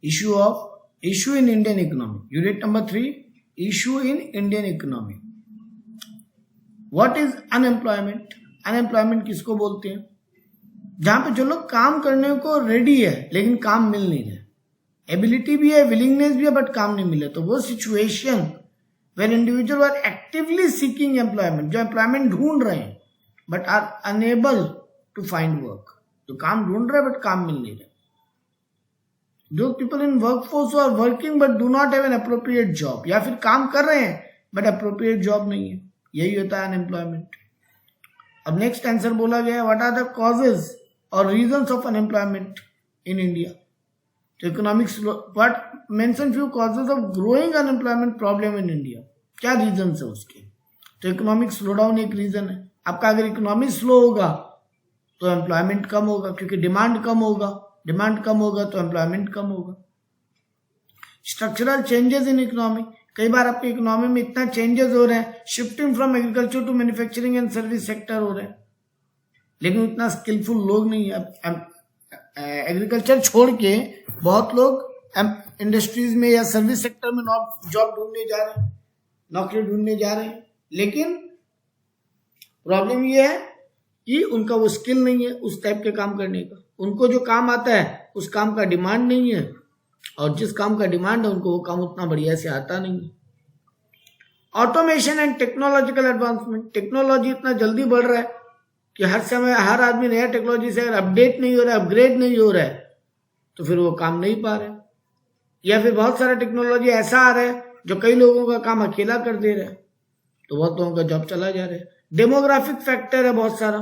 issue in Indian economy. Unit number 3, issue in Indian economy. What is unemployment? Unemployment किसको बोलते हैं? जहां पे जो लोग काम करने को रेडी है लेकिन काम मिल नहीं रहा, एबिलिटी भी है, विलिंगनेस भी है, बट काम नहीं मिले, तो वो situation when individual are actively seeking employment, जो एम्प्लॉयमेंट ढूंढ रहे हैं but are unable to find work, जो काम ढूंढ रहे हैं बट काम मिल नहीं रहा. जो people in workforce are working but do not have an appropriate job, या फिर काम कर रहे हैं बट अप्रोप्रिएट जॉब नहीं है, यही होता है अनएम्प्लॉयमेंट. अब नेक्स्ट आंसर बोला गया है, व्हाट आर द कॉजेज और reasons of unemployment in India. तो economics what mention few causes of growing unemployment problem in India. क्या रीजन है उसके? तो इकोनॉमिक स्लो डाउन एक रीजन है. आपका अगर इकोनॉमी स्लो होगा तो एम्प्लॉयमेंट कम होगा, क्योंकि डिमांड कम होगा, डिमांड कम होगा तो एम्प्लॉयमेंट कम होगा. स्ट्रक्चरल चेंजेस इन इकोनॉमी, कई बार आपकी इकोनॉमी में इतना चेंजेस हो रहे हैं, shifting from agriculture to manufacturing and service sector हो रहे हैं, लेकिन उतना स्किलफुल लोग नहीं है. एग्रीकल्चर छोड़ के बहुत लोग इंडस्ट्रीज में या सर्विस सेक्टर में जॉब ढूंढने जा रहे हैं, नौकरी ढूंढने जा रहे हैं, लेकिन प्रॉब्लम ये है कि उनका वो स्किल नहीं है उस टाइप के काम करने का. उनको जो काम आता है उस काम का डिमांड नहीं है, और जिस काम का डिमांड है उनको वो काम उतना बढ़िया से आता नहीं है. Automation and technological advancement, technology इतना जल्दी बढ़ रहा है कि हर समय हर आदमी नया टेक्नोलॉजी से अगर अपडेट नहीं हो रहा है, अपग्रेड नहीं हो रहा है, तो फिर वो काम नहीं पा रहे. या फिर बहुत सारा टेक्नोलॉजी ऐसा आ रहा है जो कई लोगों का काम अकेला कर दे रहा है, तो बहुत लोगों का जॉब चला जा रहा है. डेमोग्राफिक फैक्टर है बहुत सारा,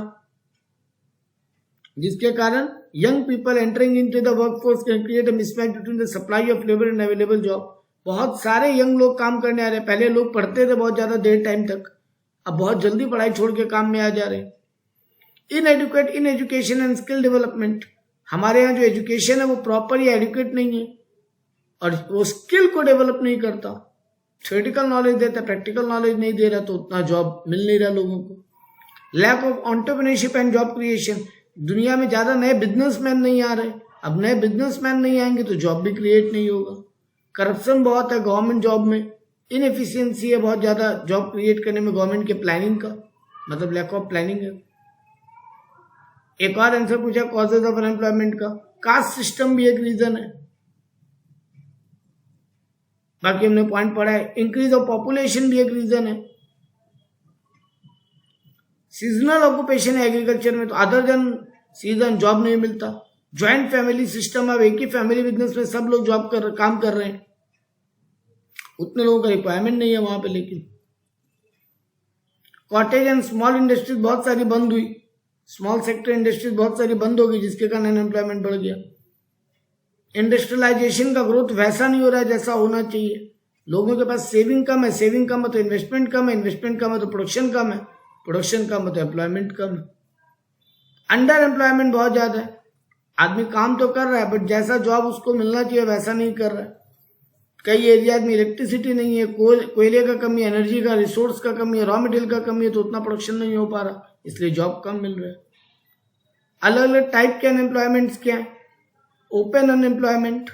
जिसके कारण young people entering into the workforce can create a mismatch between the supply of labour and available job. बहुत सारे यंग लोग काम करने आ रहे हैं. पहले लोग पढ़ते थे बहुत ज्यादा देर टाइम तक, अब बहुत जल्दी पढ़ाई छोड़ के काम में आ जा रहे हैं. Inadequate in education and skill development, हमारे यहाँ जो एजुकेशन है वो प्रॉपर या एडुकेट नहीं है, और वो स्किल को डेवलप नहीं करता. थ्योरेटिकल नॉलेज देता है, प्रैक्टिकल नॉलेज नहीं दे रहा, तो उतना जॉब मिल नहीं रहा लोगों को. Lack of entrepreneurship and job creation, दुनिया में ज्यादा नए बिजनेसमैन नहीं आ रहे. अब नए बिजनेसमैन नहीं आएंगे तो जॉब भी क्रिएट नहीं होगा. करप्शन बहुत है गवर्नमेंट जॉब में, इनएफिशिएंसी है बहुत ज्यादा जॉब क्रिएट करने में गवर्नमेंट के प्लानिंग का, मतलब लैक ऑफ प्लानिंग है. एक और आंसर पूछा कॉजेज ऑफ अनएम्प्लॉयमेंट का, कास्ट सिस्टम भी एक रीजन है. बाकी हमने पॉइंट पढ़ा है. इंक्रीज ऑफ पॉपुलेशन भी एक रीजन है. सीजनल ऑक्यूपेशन है एग्रीकल्चर में, तो अदर देन सीजन जॉब नहीं मिलता. ज्वाइंट फैमिली सिस्टम, अब एक ही फैमिली बिजनेस में सब लोग काम कर रहे हैं, उतने लोगों का रिक्वायरमेंट नहीं है वहां पे. लेकिन कॉटेज एंड स्मॉल इंडस्ट्रीज बहुत सारी बंद हुई, स्मॉल सेक्टर इंडस्ट्रीज बहुत सारी बंद हो गई, जिसके कारण अनएम्प्लॉयमेंट बढ़ गया. इंडस्ट्रियलाइजेशन का ग्रोथ वैसा नहीं हो रहा है जैसा होना चाहिए. लोगों के पास सेविंग कम है, सेविंग कम है तो इन्वेस्टमेंट कम है, इन्वेस्टमेंट कम है तो प्रोडक्शन कम है, प्रोडक्शन कम है तो एम्प्लॉयमेंट कम है. अंडर एम्प्लॉयमेंट बहुत ज्यादा है. आदमी काम तो कर रहा है बट जैसा जॉब उसको मिलना चाहिए वैसा नहीं कर रहा है. कई एरियाज में इलेक्ट्रिसिटी नहीं है, कोयले का कमी है, एनर्जी का रिसोर्स का कमी है, रॉ मटेरियल का कमी है, तो उतना प्रोडक्शन नहीं हो पा रहा, इसलिए जॉब कम मिल रहा है. अलग अलग टाइप के अनएम्प्लॉयमेंट्स क्या है. ओपन अनएम्प्लॉयमेंट,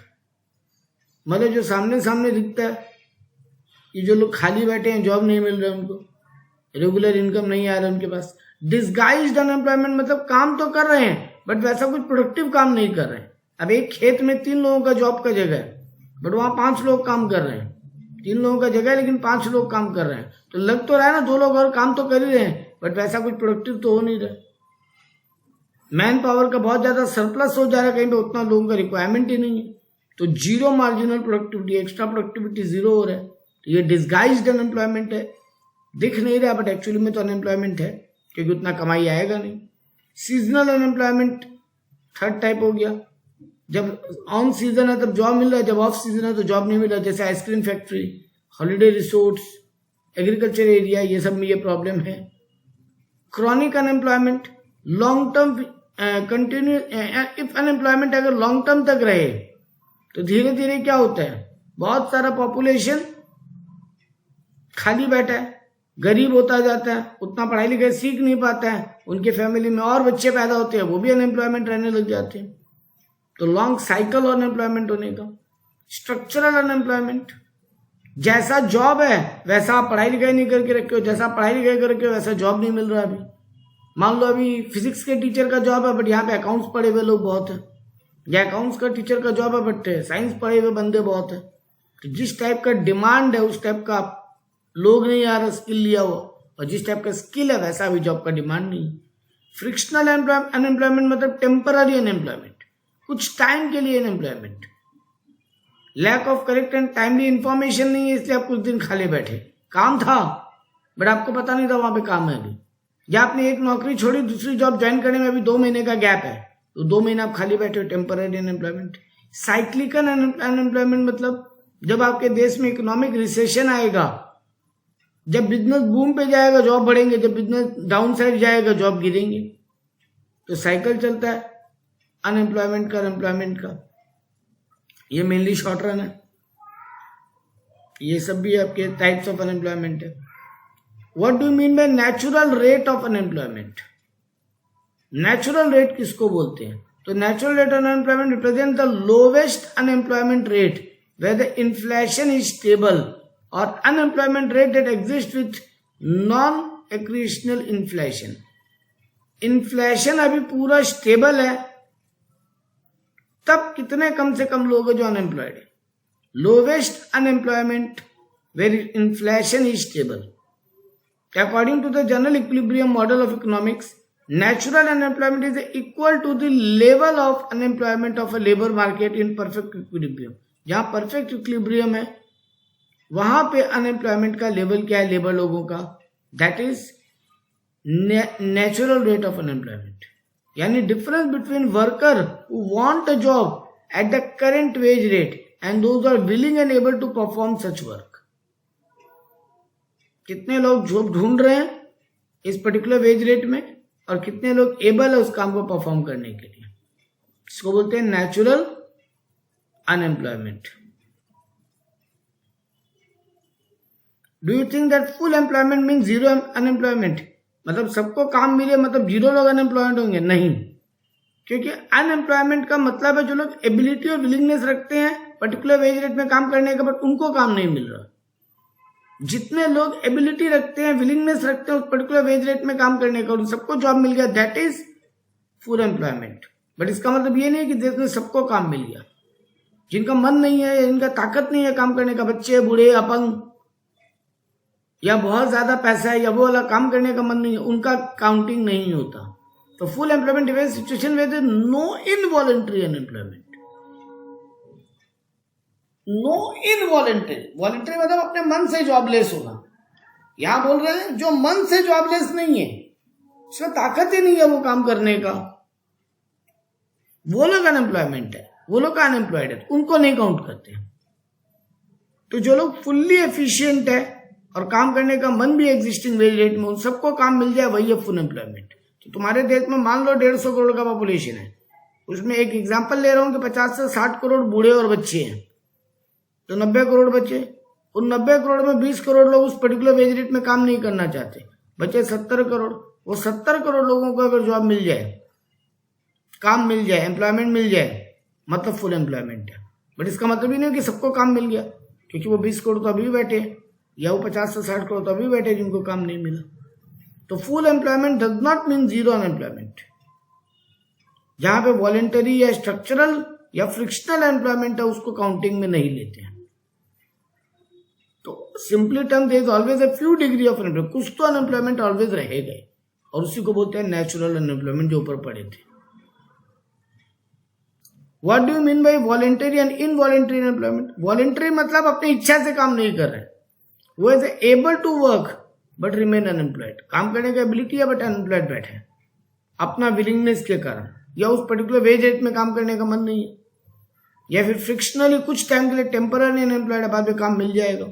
मतलब जो सामने सामने दिखता है, ये जो लोग खाली बैठे हैं, जॉब नहीं मिल रहा है उनको, रेगुलर इनकम नहीं आ रहा है उनके पास. डिस्गाइज्ड अनएम्प्लॉयमेंट, मतलब काम तो कर रहे हैं बट वैसा कुछ प्रोडक्टिव काम नहीं कर रहे हैं. अब एक खेत में 3 लोगों का जॉब का जगह है बट वहां 5 लोग काम कर रहे हैं. 3 लोगों का जगह है लेकिन 5 लोग काम कर रहे हैं, तो लग तो रहा है ना 2 लोग और काम तो कर ही रहे हैं बट वैसा कुछ प्रोडक्टिव तो हो नहीं रहा. मैन पावर का बहुत ज्यादा सरप्लस हो जा रहा है, कहीं पे उतना लोगों का रिक्वायरमेंट ही नहीं है, तो zero marginal productivity, extra productivity zero हो रहा है. तो ये डिस्गाइज्ड अनएम्प्लॉयमेंट है, दिख नहीं रहा बट एक्चुअली में तो अनएम्प्लॉयमेंट है, क्योंकि उतना कमाई आएगा नहीं. सीजनल अनएम्प्लॉयमेंट थर्ड टाइप हो गया. जब ऑन सीजन है तब जॉब मिल रहा है, जब ऑफ सीजन है तो जॉब नहीं मिल रहा, जैसे ice cream factory, holiday resorts, agriculture area, ये सब में ये प्रॉब्लम है. Chronic unemployment, long term continue, if unemployment अगर लॉन्ग टर्म तक रहे तो धीरे धीरे क्या होता है, बहुत सारा पॉपुलेशन खाली बैठा है, गरीब होता जाता है, उतना पढ़ाई लिखाई सीख नहीं पाता है, उनके फैमिली में और बच्चे पैदा होते हैं, वो भी अनएम्प्लॉयमेंट रहने लग जाते हैं. तो लॉन्ग साइकिल अनएम्प्लॉयमेंट होने का. स्ट्रक्चरल अनएम्प्लॉयमेंट, जैसा जॉब है वैसा आप पढ़ाई लिखाई नहीं करके रखे हो, जैसा पढ़ाई लिखाई करके हो वैसा जॉब नहीं मिल रहा अभी। मान लो अभी फिजिक्स के टीचर का जॉब है बट यहाँ पे अकाउंट्स पढ़े हुए लोग बहुत है, या अकाउंट्स का टीचर का जॉब है बट साइंस पढ़े हुए बंदे बहुत है। तो जिस टाइप का डिमांड है उस टाइप का लोग नहीं आ रहा स्किल लिया हुआ, और जिस टाइप का स्किल है वैसा अभी जॉब का डिमांड नहीं। फ्रिक्शनल अनएम्प्लॉयमेंट मतलब टेम्पररी अनएम्प्लॉयमेंट, कुछ टाइम के लिए unemployment. Lack of correct and timely information नहीं है इसलिए आप कुछ दिन खाली बैठे, काम था बट आपको पता नहीं था वहां पे काम है अभी, या आपने एक नौकरी छोड़ी दूसरी जॉब ज्वाइन करने में अभी 2 महीने का गैप है तो 2 महीने आप खाली बैठे हो, टेम्पररी अनएम्प्लॉयमेंट। साइक्लिकल अनएम्प्लॉयमेंट मतलब जब आपके देश में इकोनॉमिक रिसेशन आएगा, जब बिजनेस बूम पे जाएगा जॉब बढ़ेंगे, जब बिजनेस डाउन साइड जाएगा जॉब गिरेंगे, तो साइकिल चलता है अनएम्प्लॉयमेंट का, अनएम्प्लॉयमेंट का। ये मेनली शॉर्ट रन है, ये सब भी आपके टाइप्स ऑफ अनएम्प्लॉयमेंट है। What do you mean by natural rate of unemployment? Natural rate किसको बोलते हैं? तो natural rate of unemployment represent the lowest unemployment rate where the inflation is stable or unemployment rate that exists with non-accretional inflation. Inflation अभी पूरा stable है तब कितने कम से कम लोग हैं जो अनएम्प्लॉयड है। Lowest unemployment where inflation is stable. According to the general equilibrium model of economics, natural unemployment is equal to the level of unemployment of a labor market in perfect equilibrium. जहां perfect equilibrium है वहां पे unemployment का level क्या है labour लोगों का, that is natural rate of unemployment. यानी difference between worker who want a job at the current wage rate and those are willing and able to perform such work. कितने लोग job ढूंढ रहे हैं इस पर्टिकुलर वेज रेट में और कितने लोग एबल है उस काम को परफॉर्म करने के लिए, इसको बोलते हैं natural unemployment. Do you think that full employment means zero unemployment? मतलब सबको काम मिले मतलब जीरो लोग अनएम्प्लॉयड होंगे? नहीं, क्योंकि अनएम्प्लॉयमेंट का मतलब है जो लोग एबिलिटी और विलिंगनेस रखते हैं पर्टिकुलर वेज रेट में काम करने का बट उनको काम नहीं मिल रहा। जितने लोग एबिलिटी रखते हैं विलिंगनेस रखते हैं उस पर्टिकुलर वेज रेट में काम करने का, उन सबको जॉब मिल गया, that is full employment. But इसका मतलब ये नहीं कि देश में सबको काम मिल गया। जिनका मन नहीं है, जिनका ताकत नहीं है काम करने का, बच्चे, बूढ़े, अपंग, या बहुत ज्यादा पैसा है या वो वाला काम करने का मन नहीं है, उनका काउंटिंग नहीं होता। तो full employment depends situation with no involuntary unemployment. No involuntary, voluntary मतलब अपने मन से जॉबलेस होना। यहां बोल रहे हैं जो मन से जॉबलेस नहीं है, उसमें ताकत ही नहीं है वो काम करने का, वो लोग अनएम्प्लॉयमेंट है, वो लोग अनएम्प्लॉयड है, उनको नहीं काउंट करते। तो जो लोग फुल्ली एफिशिएंट है और काम करने का मन भी एग्जिस्टिंग वेज रेट में, उन सबको काम मिल जाए, वही है फुल एम्प्लॉयमेंट। तो तुम्हारे देश में मान लो 150 करोड़ का पॉपुलेशन है, उसमें एक एग्जांपल ले रहा हूं कि 50 से 60 करोड़ बूढ़े और बच्चे हैं, तो 90 करोड़ बचे। उन 90 करोड़ में 20 करोड़ लोग उस पर्टिकुलर वेज रेट में काम नहीं करना चाहते, बचे 70 करोड़। वो 70 करोड़ लोगों को अगर जॉब मिल जाए, काम मिल जाए, एम्प्लॉयमेंट मिल जाए, मतलब फुल एम्प्लॉयमेंट है। बट इसका मतलब ही नहीं कि सबको काम मिल गया, क्योंकि वो 20 करोड़ तो अभी बैठे या वो 50 से 60 करोड़ तो अभी बैठे जिनको काम नहीं मिला। तो full employment does not mean zero unemployment. जहां पे वॉलेंटरी या स्ट्रक्चरल या फ्रिक्शनल एम्प्लॉयमेंट है उसको काउंटिंग में नहीं लेते हैं। तो simply term there is always a few degree of unemployment, कुछ तो अनएम्प्लॉयमेंट ऑलवेज रहेगा, और उसी को बोलते हैं नेचुरल अनएम्प्लॉयमेंट जो ऊपर पढ़े थे। What do you mean by voluntary and involuntary unemployment? Voluntary मतलब अपनी इच्छा से काम नहीं कर रहे, वो is able to work but remain unemployed। काम करने का एबिलिटी है बट अनएम्प्लॉयड बैठे हैं अपना विलिंगनेस के कारण, या उस पर्टिकुलर वेज रेट में काम करने का मन नहीं है, या फिर फ्रिक्शनली कुछ टाइम के लिए टेम्पररी अनएम्प्लॉयड, बाद में काम मिल जाएगा,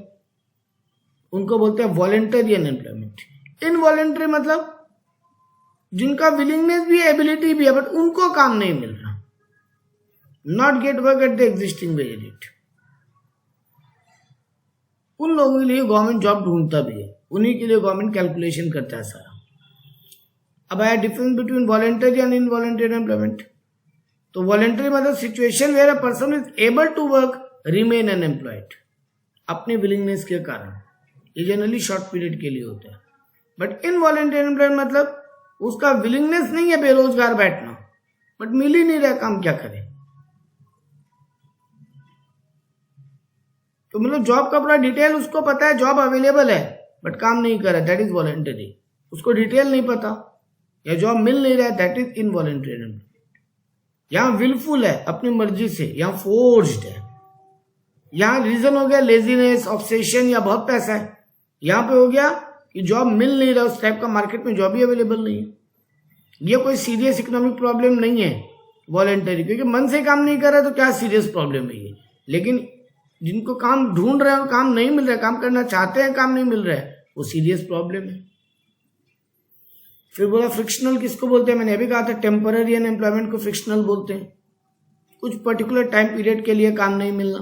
उनको बोलते हैं वॉलेंटरी अनएम्प्लॉयमेंट। इनवॉलेंटरी मतलब जिनका विलिंगनेस भी है एबिलिटी भी है बट उनको काम नहीं मिल रहा, not get work at the existing wage rate. उन लोगों के लिए गवर्नमेंट जॉब ढूंढता भी है, उन्हीं के लिए गवर्नमेंट कैलकुलेशन करता है सारा। अब आया difference between voluntary and involuntary employment. तो वॉलेंटरी मतलब situation where a person is able to work remain unemployed अपने विलिंगनेस के कारण। ये जनरली शॉर्ट पीरियड के लिए होता है। बट इनवॉलंटरी अनएम्प्लॉयड मतलब उसका विलिंगनेस नहीं है बेरोजगार बैठना, बट मिल ही नहीं रहा, काम क्या करे। तो मतलब जॉब का पूरा डिटेल उसको पता है, जॉब अवेलेबल है बट काम नहीं कर रहा, दैट इज वॉलंटरी। उसको डिटेल नहीं पता या जॉब मिल नहीं रहा है, दैट इज इनवॉलंटरी अनएम्प्लॉयड। यहाँ विलफुल है, अपनी मर्जी से, यहाँ फोर्स्ड है। यहाँ रीजन हो गया लेजीनेस, ऑब्सेशन या बहुत पैसा है। यहाँ पे हो गया कि जॉब मिल नहीं रहा, उस टाइप का मार्केट में जॉब ही अवेलेबल नहीं है। ये कोई सीरियस इकोनॉमिक प्रॉब्लम नहीं है वॉलंटरी, क्योंकि मन से काम नहीं कर रहा तो क्या सीरियस प्रॉब्लम है ये। लेकिन जिनको काम ढूंढ रहे हैं और काम नहीं मिल रहा है, काम करना चाहते हैं काम नहीं मिल रहा है, वो सीरियस प्रॉब्लम है। फिर बोला फ्रिक्शनल किसको बोलते हैं, मैंने अभी कहा था टेम्पररी अनएम्प्लॉयमेंट को फ्रिक्शनल बोलते हैं। कुछ पर्टिकुलर टाइम पीरियड के लिए काम नहीं मिलना।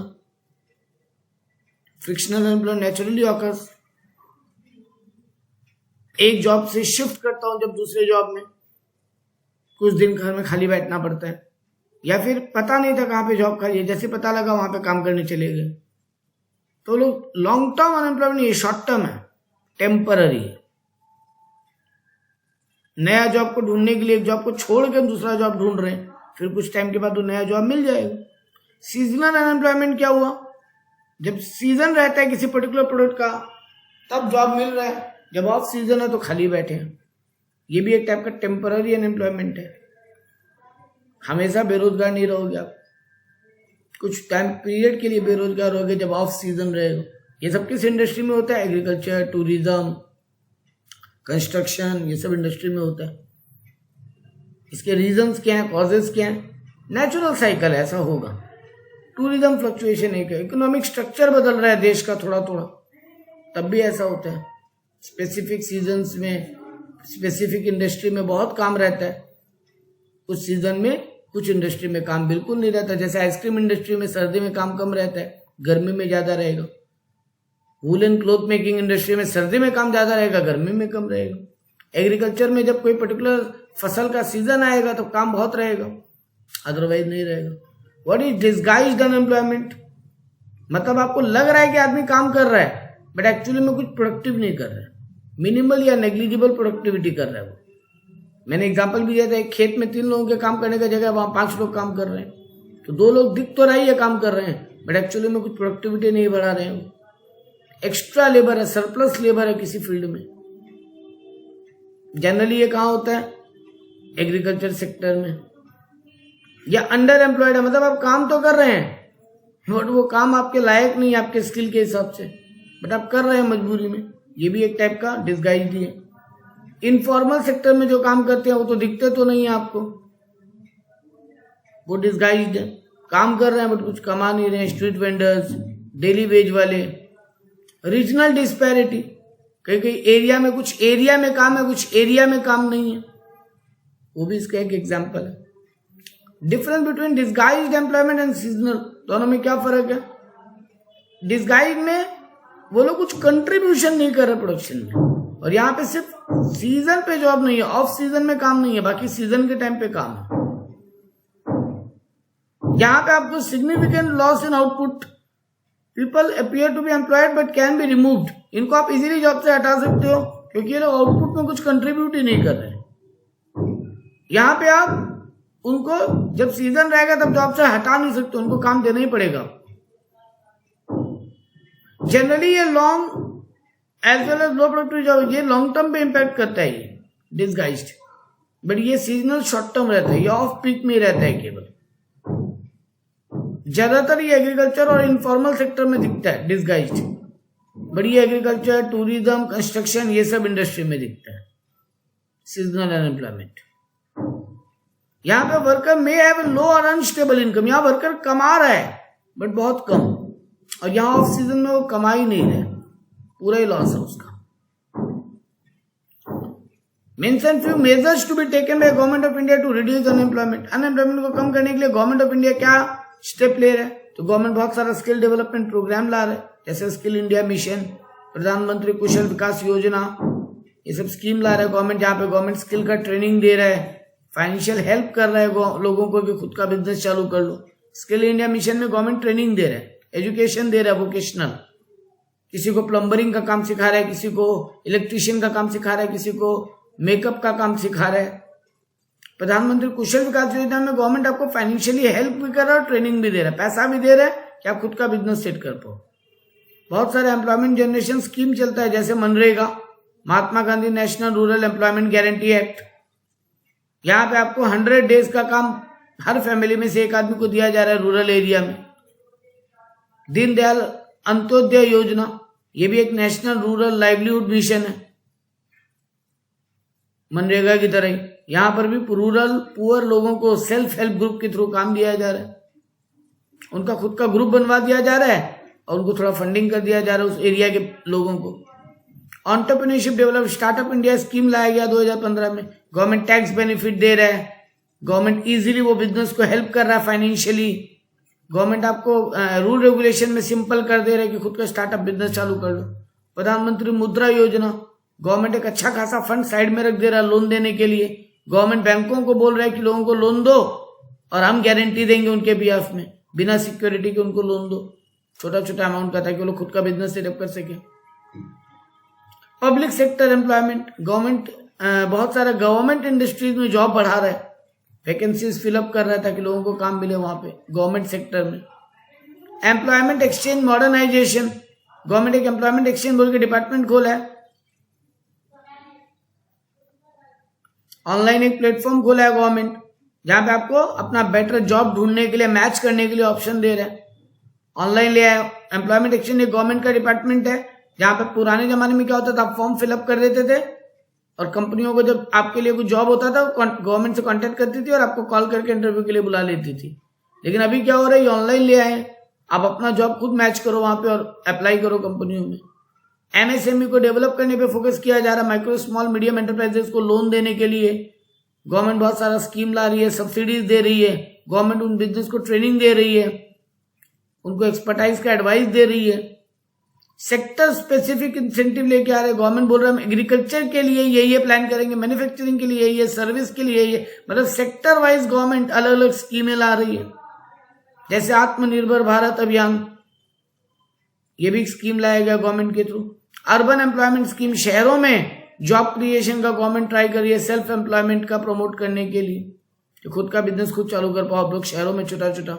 Frictional unemployment naturally occurs. एक जॉब से शिफ्ट करता हूं जब दूसरे जॉब में, कुछ दिन घर में खाली बैठना पड़ता है, या फिर पता नहीं था कहाँ पे जॉब खाली है, जैसे पता लगा वहां पे काम करने चले गए। तो लोग लॉन्ग टर्म अनएम्प्लॉयमेंट, ये शॉर्ट टर्म है, टेम्पररी है। नया जॉब को ढूंढने के लिए एक जॉब को छोड़ के दूसरा जॉब ढूंढ रहे हैं, फिर कुछ टाइम के बाद वो नया जॉब मिल जाएगा। सीजनल अनएम्प्लॉयमेंट क्या हुआ, जब सीजन रहता है किसी पर्टिकुलर प्रोडक्ट का तब जॉब मिल रहा है, जब ऑफ सीजन है तो खाली बैठे हैं। ये भी एक टाइप का टेम्पररी अनएम्प्लॉयमेंट है। हमेशा बेरोजगार नहीं रहोगे आप, कुछ टाइम पीरियड के लिए बेरोजगार रहोगे जब ऑफ सीजन रहेगा। ये सब किस इंडस्ट्री में होता है, एग्रीकल्चर, टूरिज्म, कंस्ट्रक्शन, ये सब इंडस्ट्री में होता है। इसके रीजंस क्या है, कॉजेस क्या है, नेचुरल साइकिल ऐसा होगा। टूरिज्म फ्लक्चुएशन एक है, इकोनॉमिक स्ट्रक्चर बदल रहा है देश का थोड़ा थोड़ा, तब भी ऐसा होता है। स्पेसिफिक सीजन्स में स्पेसिफिक इंडस्ट्री में बहुत काम रहता है, कुछ सीजन में कुछ इंडस्ट्री में काम बिल्कुल नहीं रहता। जैसे आइसक्रीम इंडस्ट्री में सर्दी में काम कम रहता है, गर्मी में ज्यादा रहेगा। वूलन क्लॉथ मेकिंग इंडस्ट्री में सर्दी में काम ज्यादा रहेगा, गर्मी में कम रहेगा। एग्रीकल्चर में जब कोई पर्टिकुलर फसल का सीजन आएगा तो काम बहुत रहेगा, अदरवाइज नहीं रहेगा। व्हाट इज डिस्गाइज्ड अनएम्प्लॉयमेंट, मतलब आपको लग रहा है कि आदमी काम कर रहा है बट एक्चुअली में कुछ प्रोडक्टिव नहीं कर रहा है, मिनिमल या नेग्लिजिबल प्रोडक्टिविटी कर रहा है वो। मैंने एग्जांपल भी दिया था, एक खेत में 3 लोगों के काम करने की जगह वहां 5 लोग काम कर रहे हैं, तो 2 लोग दिख तो रही है काम कर रहे हैं बट एक्चुअली में कुछ प्रोडक्टिविटी नहीं बढ़ा रहे हैं। एक्स्ट्रा लेबर है, सरप्लस लेबर है किसी फील्ड में। जनरली ये कहाँ होता है, एग्रीकल्चर सेक्टर में। या अंडर एम्प्लॉयड है, मतलब आप काम तो कर रहे हैं बट वो काम आपके लायक नहीं है आपके स्किल के हिसाब से, बट आप कर रहे हैं मजबूरी में। ये भी एक टाइप का डिस्गाइज है। इनफॉर्मल सेक्टर में जो काम करते हैं वो तो दिखते तो नहीं है आपको, वो डिस्गाइज्ड है। काम कर रहे हैं बट कुछ कमा नहीं रहे हैं। स्ट्रीट वेंडर्स, डेली वेज वाले। रीजनल डिस्पैरिटी, कई कई एरिया में कुछ एरिया में काम है, कुछ एरिया में काम नहीं है, वो भी इसका एक एग्जाम्पल है। Difference between disguised employment and seasonal, दोनों में क्या फर्क है। डिस्गाइज्ड में वो लोग कुछ कंट्रीब्यूशन नहीं कर रहे प्रोडक्शन में, और यहाँ पे सिर्फ सीजन पे जॉब नहीं है, ऑफ सीजन में काम नहीं है, बाकी सीजन के टाइम पे काम है। यहाँ पे आपको significant loss in output, people appear to be employed but can be removed, इनको आप इजीली जॉब से हटा सकते हो क्योंकि ये लोग आउटपुट में कुछ कंट्रीब्यूट ही नहीं कर रहे। यहाँ पे आप उनको जब सीजन रहेगा तब जॉब से हटा नहीं सकते, उनको काम देना ही पड़ेगा। जनरली ये long as well as low productive job, ये लॉन्ग टर्म पे इम्पैक्ट करता है ये डिस्गाइज्ड, बट ये सीजनल शॉर्ट टर्म रहता है, ये ऑफ पीक में रहता है केवल। ज्यादातर ये एग्रीकल्चर और इनफॉर्मल सेक्टर में दिखता है डिस्गाइज्ड, बट ये एग्रीकल्चर, टूरिज्म, कंस्ट्रक्शन, ये सब इंडस्ट्री में दिखता है सीजनल अनएम्प्लॉयमेंट। यहाँ पे वर्कर मे हैव लो और अनस्टेबल इनकम, यहाँ वर्कर कमा रहा है बट बहुत कम, और यहाँ ऑफ सीजन में वो कमा ही नहीं रहे, पूरा ही लॉस है उसका। Mention few measures to be taken by government of India to reduce unemployment, unemployment को कम करने के लिए गवर्नमेंट ऑफ इंडिया क्या स्टेप ले रहा है। तो गवर्नमेंट बहुत सारा स्किल डेवलपमेंट प्रोग्राम ला रहा है, जैसे स्किल इंडिया मिशन, प्रधानमंत्री कौशल विकास योजना, ये सब स्कीम ला रहा है गवर्नमेंट, जहाँ पे गवर्नमेंट स्किल का ट्रेनिंग दे रहा है, फाइनेंशियल हेल्प कर रहा है लोगों को कि खुद का बिजनेस चालू कर लो। स्किल इंडिया मिशन में गवर्नमेंट ट्रेनिंग दे रहा है, एजुकेशन दे रहा है वोकेशनल, किसी को प्लम्बरिंग का काम सिखा रहा है, किसी को इलेक्ट्रिशियन का काम सिखा रहा है, किसी को मेकअप का काम सिखा रहा है। प्रधानमंत्री कौशल विकास योजना में गवर्नमेंट आपको फाइनेंशियली हेल्प भी कर रहा है और ट्रेनिंग भी दे रहा है, पैसा भी दे रहा है कि आप खुद का बिजनेस सेट कर पाओ। बहुत सारे एम्प्लॉयमेंट जनरेशन स्कीम चलता है, जैसे मनरेगा, Mahatma Gandhi National Rural Employment Guarantee Act. यहाँ पे आपको 100 डेज का काम हर फैमिली में से एक आदमी को दिया जा रहा है रूरल एरिया में। दीनदयाल अंत्योदय योजना, ये भी एक नेशनल रूरल लाइवलीहुड मिशन है, मनरेगा की तरह ही। यहाँ पर भी रूरल पुअर लोगों को सेल्फ हेल्प ग्रुप के थ्रू काम दिया जा रहा है, उनका खुद का ग्रुप बनवा दिया जा रहा है और उनको थोड़ा फंडिंग कर दिया जा रहा है उस एरिया के लोगों को। Entrepreneurship develop startup India scheme लाया गया 2015 में, गवर्नमेंट टैक्स बेनिफिट दे रहा है, गवर्नमेंट इजीली वो बिजनेस को हेल्प कर रहा है फाइनेंशियली। गवर्नमेंट आपको रूल रेगुलेशन में सिंपल कर दे रहा है कि खुद का स्टार्टअप बिजनेस चालू कर लो। प्रधानमंत्री मुद्रा योजना, गवर्नमेंट एक अच्छा खासा फंड साइड में रख दे रहा है लोन देने के लिए। गवर्नमेंट बैंकों को बोल रहा है कि लोगों को लोन दो और हम गारंटी देंगे उनके बिहाफ में, बिना सिक्योरिटी के उनको लोन दो, छोटा छोटा अमाउंट का, ताकि वो लोग खुद का बिजनेस सेटअप कर सके। पब्लिक सेक्टर एम्प्लॉयमेंट, गवर्नमेंट बहुत सारा गवर्नमेंट इंडस्ट्रीज में जॉब बढ़ा रहा है, वैकेंसीज फिलअप कर रहा है ताकि लोगों को काम मिले वहां पे गवर्नमेंट सेक्टर में। एम्प्लॉयमेंट एक्सचेंज मॉडर्नाइजेशन, गवर्नमेंट एक एम्प्लॉयमेंट एक्सचेंज बोल के डिपार्टमेंट खोला है, ऑनलाइन एक प्लेटफॉर्म खोला है गवर्नमेंट, जहां पे आपको अपना बेटर जॉब ढूंढने के लिए, मैच करने के लिए ऑप्शन दे रहा है, ऑनलाइन ले आया। एम्प्लॉयमेंट एक्सचेंज एक गवर्नमेंट का डिपार्टमेंट है, जहां पे पुराने जमाने में क्या होता था, आप फॉर्म फिलअप कर देते थे और कंपनियों को जब आपके लिए कुछ जॉब होता था गवर्नमेंट से कांटेक्ट करती थी और आपको कॉल करके इंटरव्यू के लिए बुला लेती थी। लेकिन अभी क्या हो रहा है, ये ऑनलाइन ले आए, आप अपना जॉब खुद मैच करो वहां पे और अप्लाई करो कंपनियों में। एमएसएमई को डेवलप करने पे फोकस किया जा रहा है, माइक्रो स्मॉल मीडियम एंटरप्राइजेस को लोन देने के लिए गवर्नमेंट बहुत सारा स्कीम ला रही है, सब्सिडीज दे रही है, गवर्नमेंट उन बिजनेस को ट्रेनिंग दे रही है, उनको एक्सपर्टाइज का एडवाइस दे रही है। सेक्टर स्पेसिफिक इंसेंटिव लेके आ रहे हैं, गवर्नमेंट बोल रहा है हम एग्रीकल्चर के लिए ये प्लान करेंगे, मैन्युफैक्चरिंग के लिए ये, सर्विस के लिए ये, मतलब सेक्टर वाइज गवर्नमेंट अलग अलग स्कीमें ला रही है। जैसे आत्मनिर्भर भारत अभियान, ये भी स्कीम लाया गया गवर्नमेंट के थ्रू। अर्बन एम्प्लॉयमेंट स्कीम, शहरों में जॉब क्रिएशन का गवर्नमेंट ट्राई कर रही है, सेल्फ एम्प्लॉयमेंट का प्रमोट करने के लिए, कि खुद का बिजनेस खुद चालू कर पाओ आप लोग शहरों में छोटा छोटा,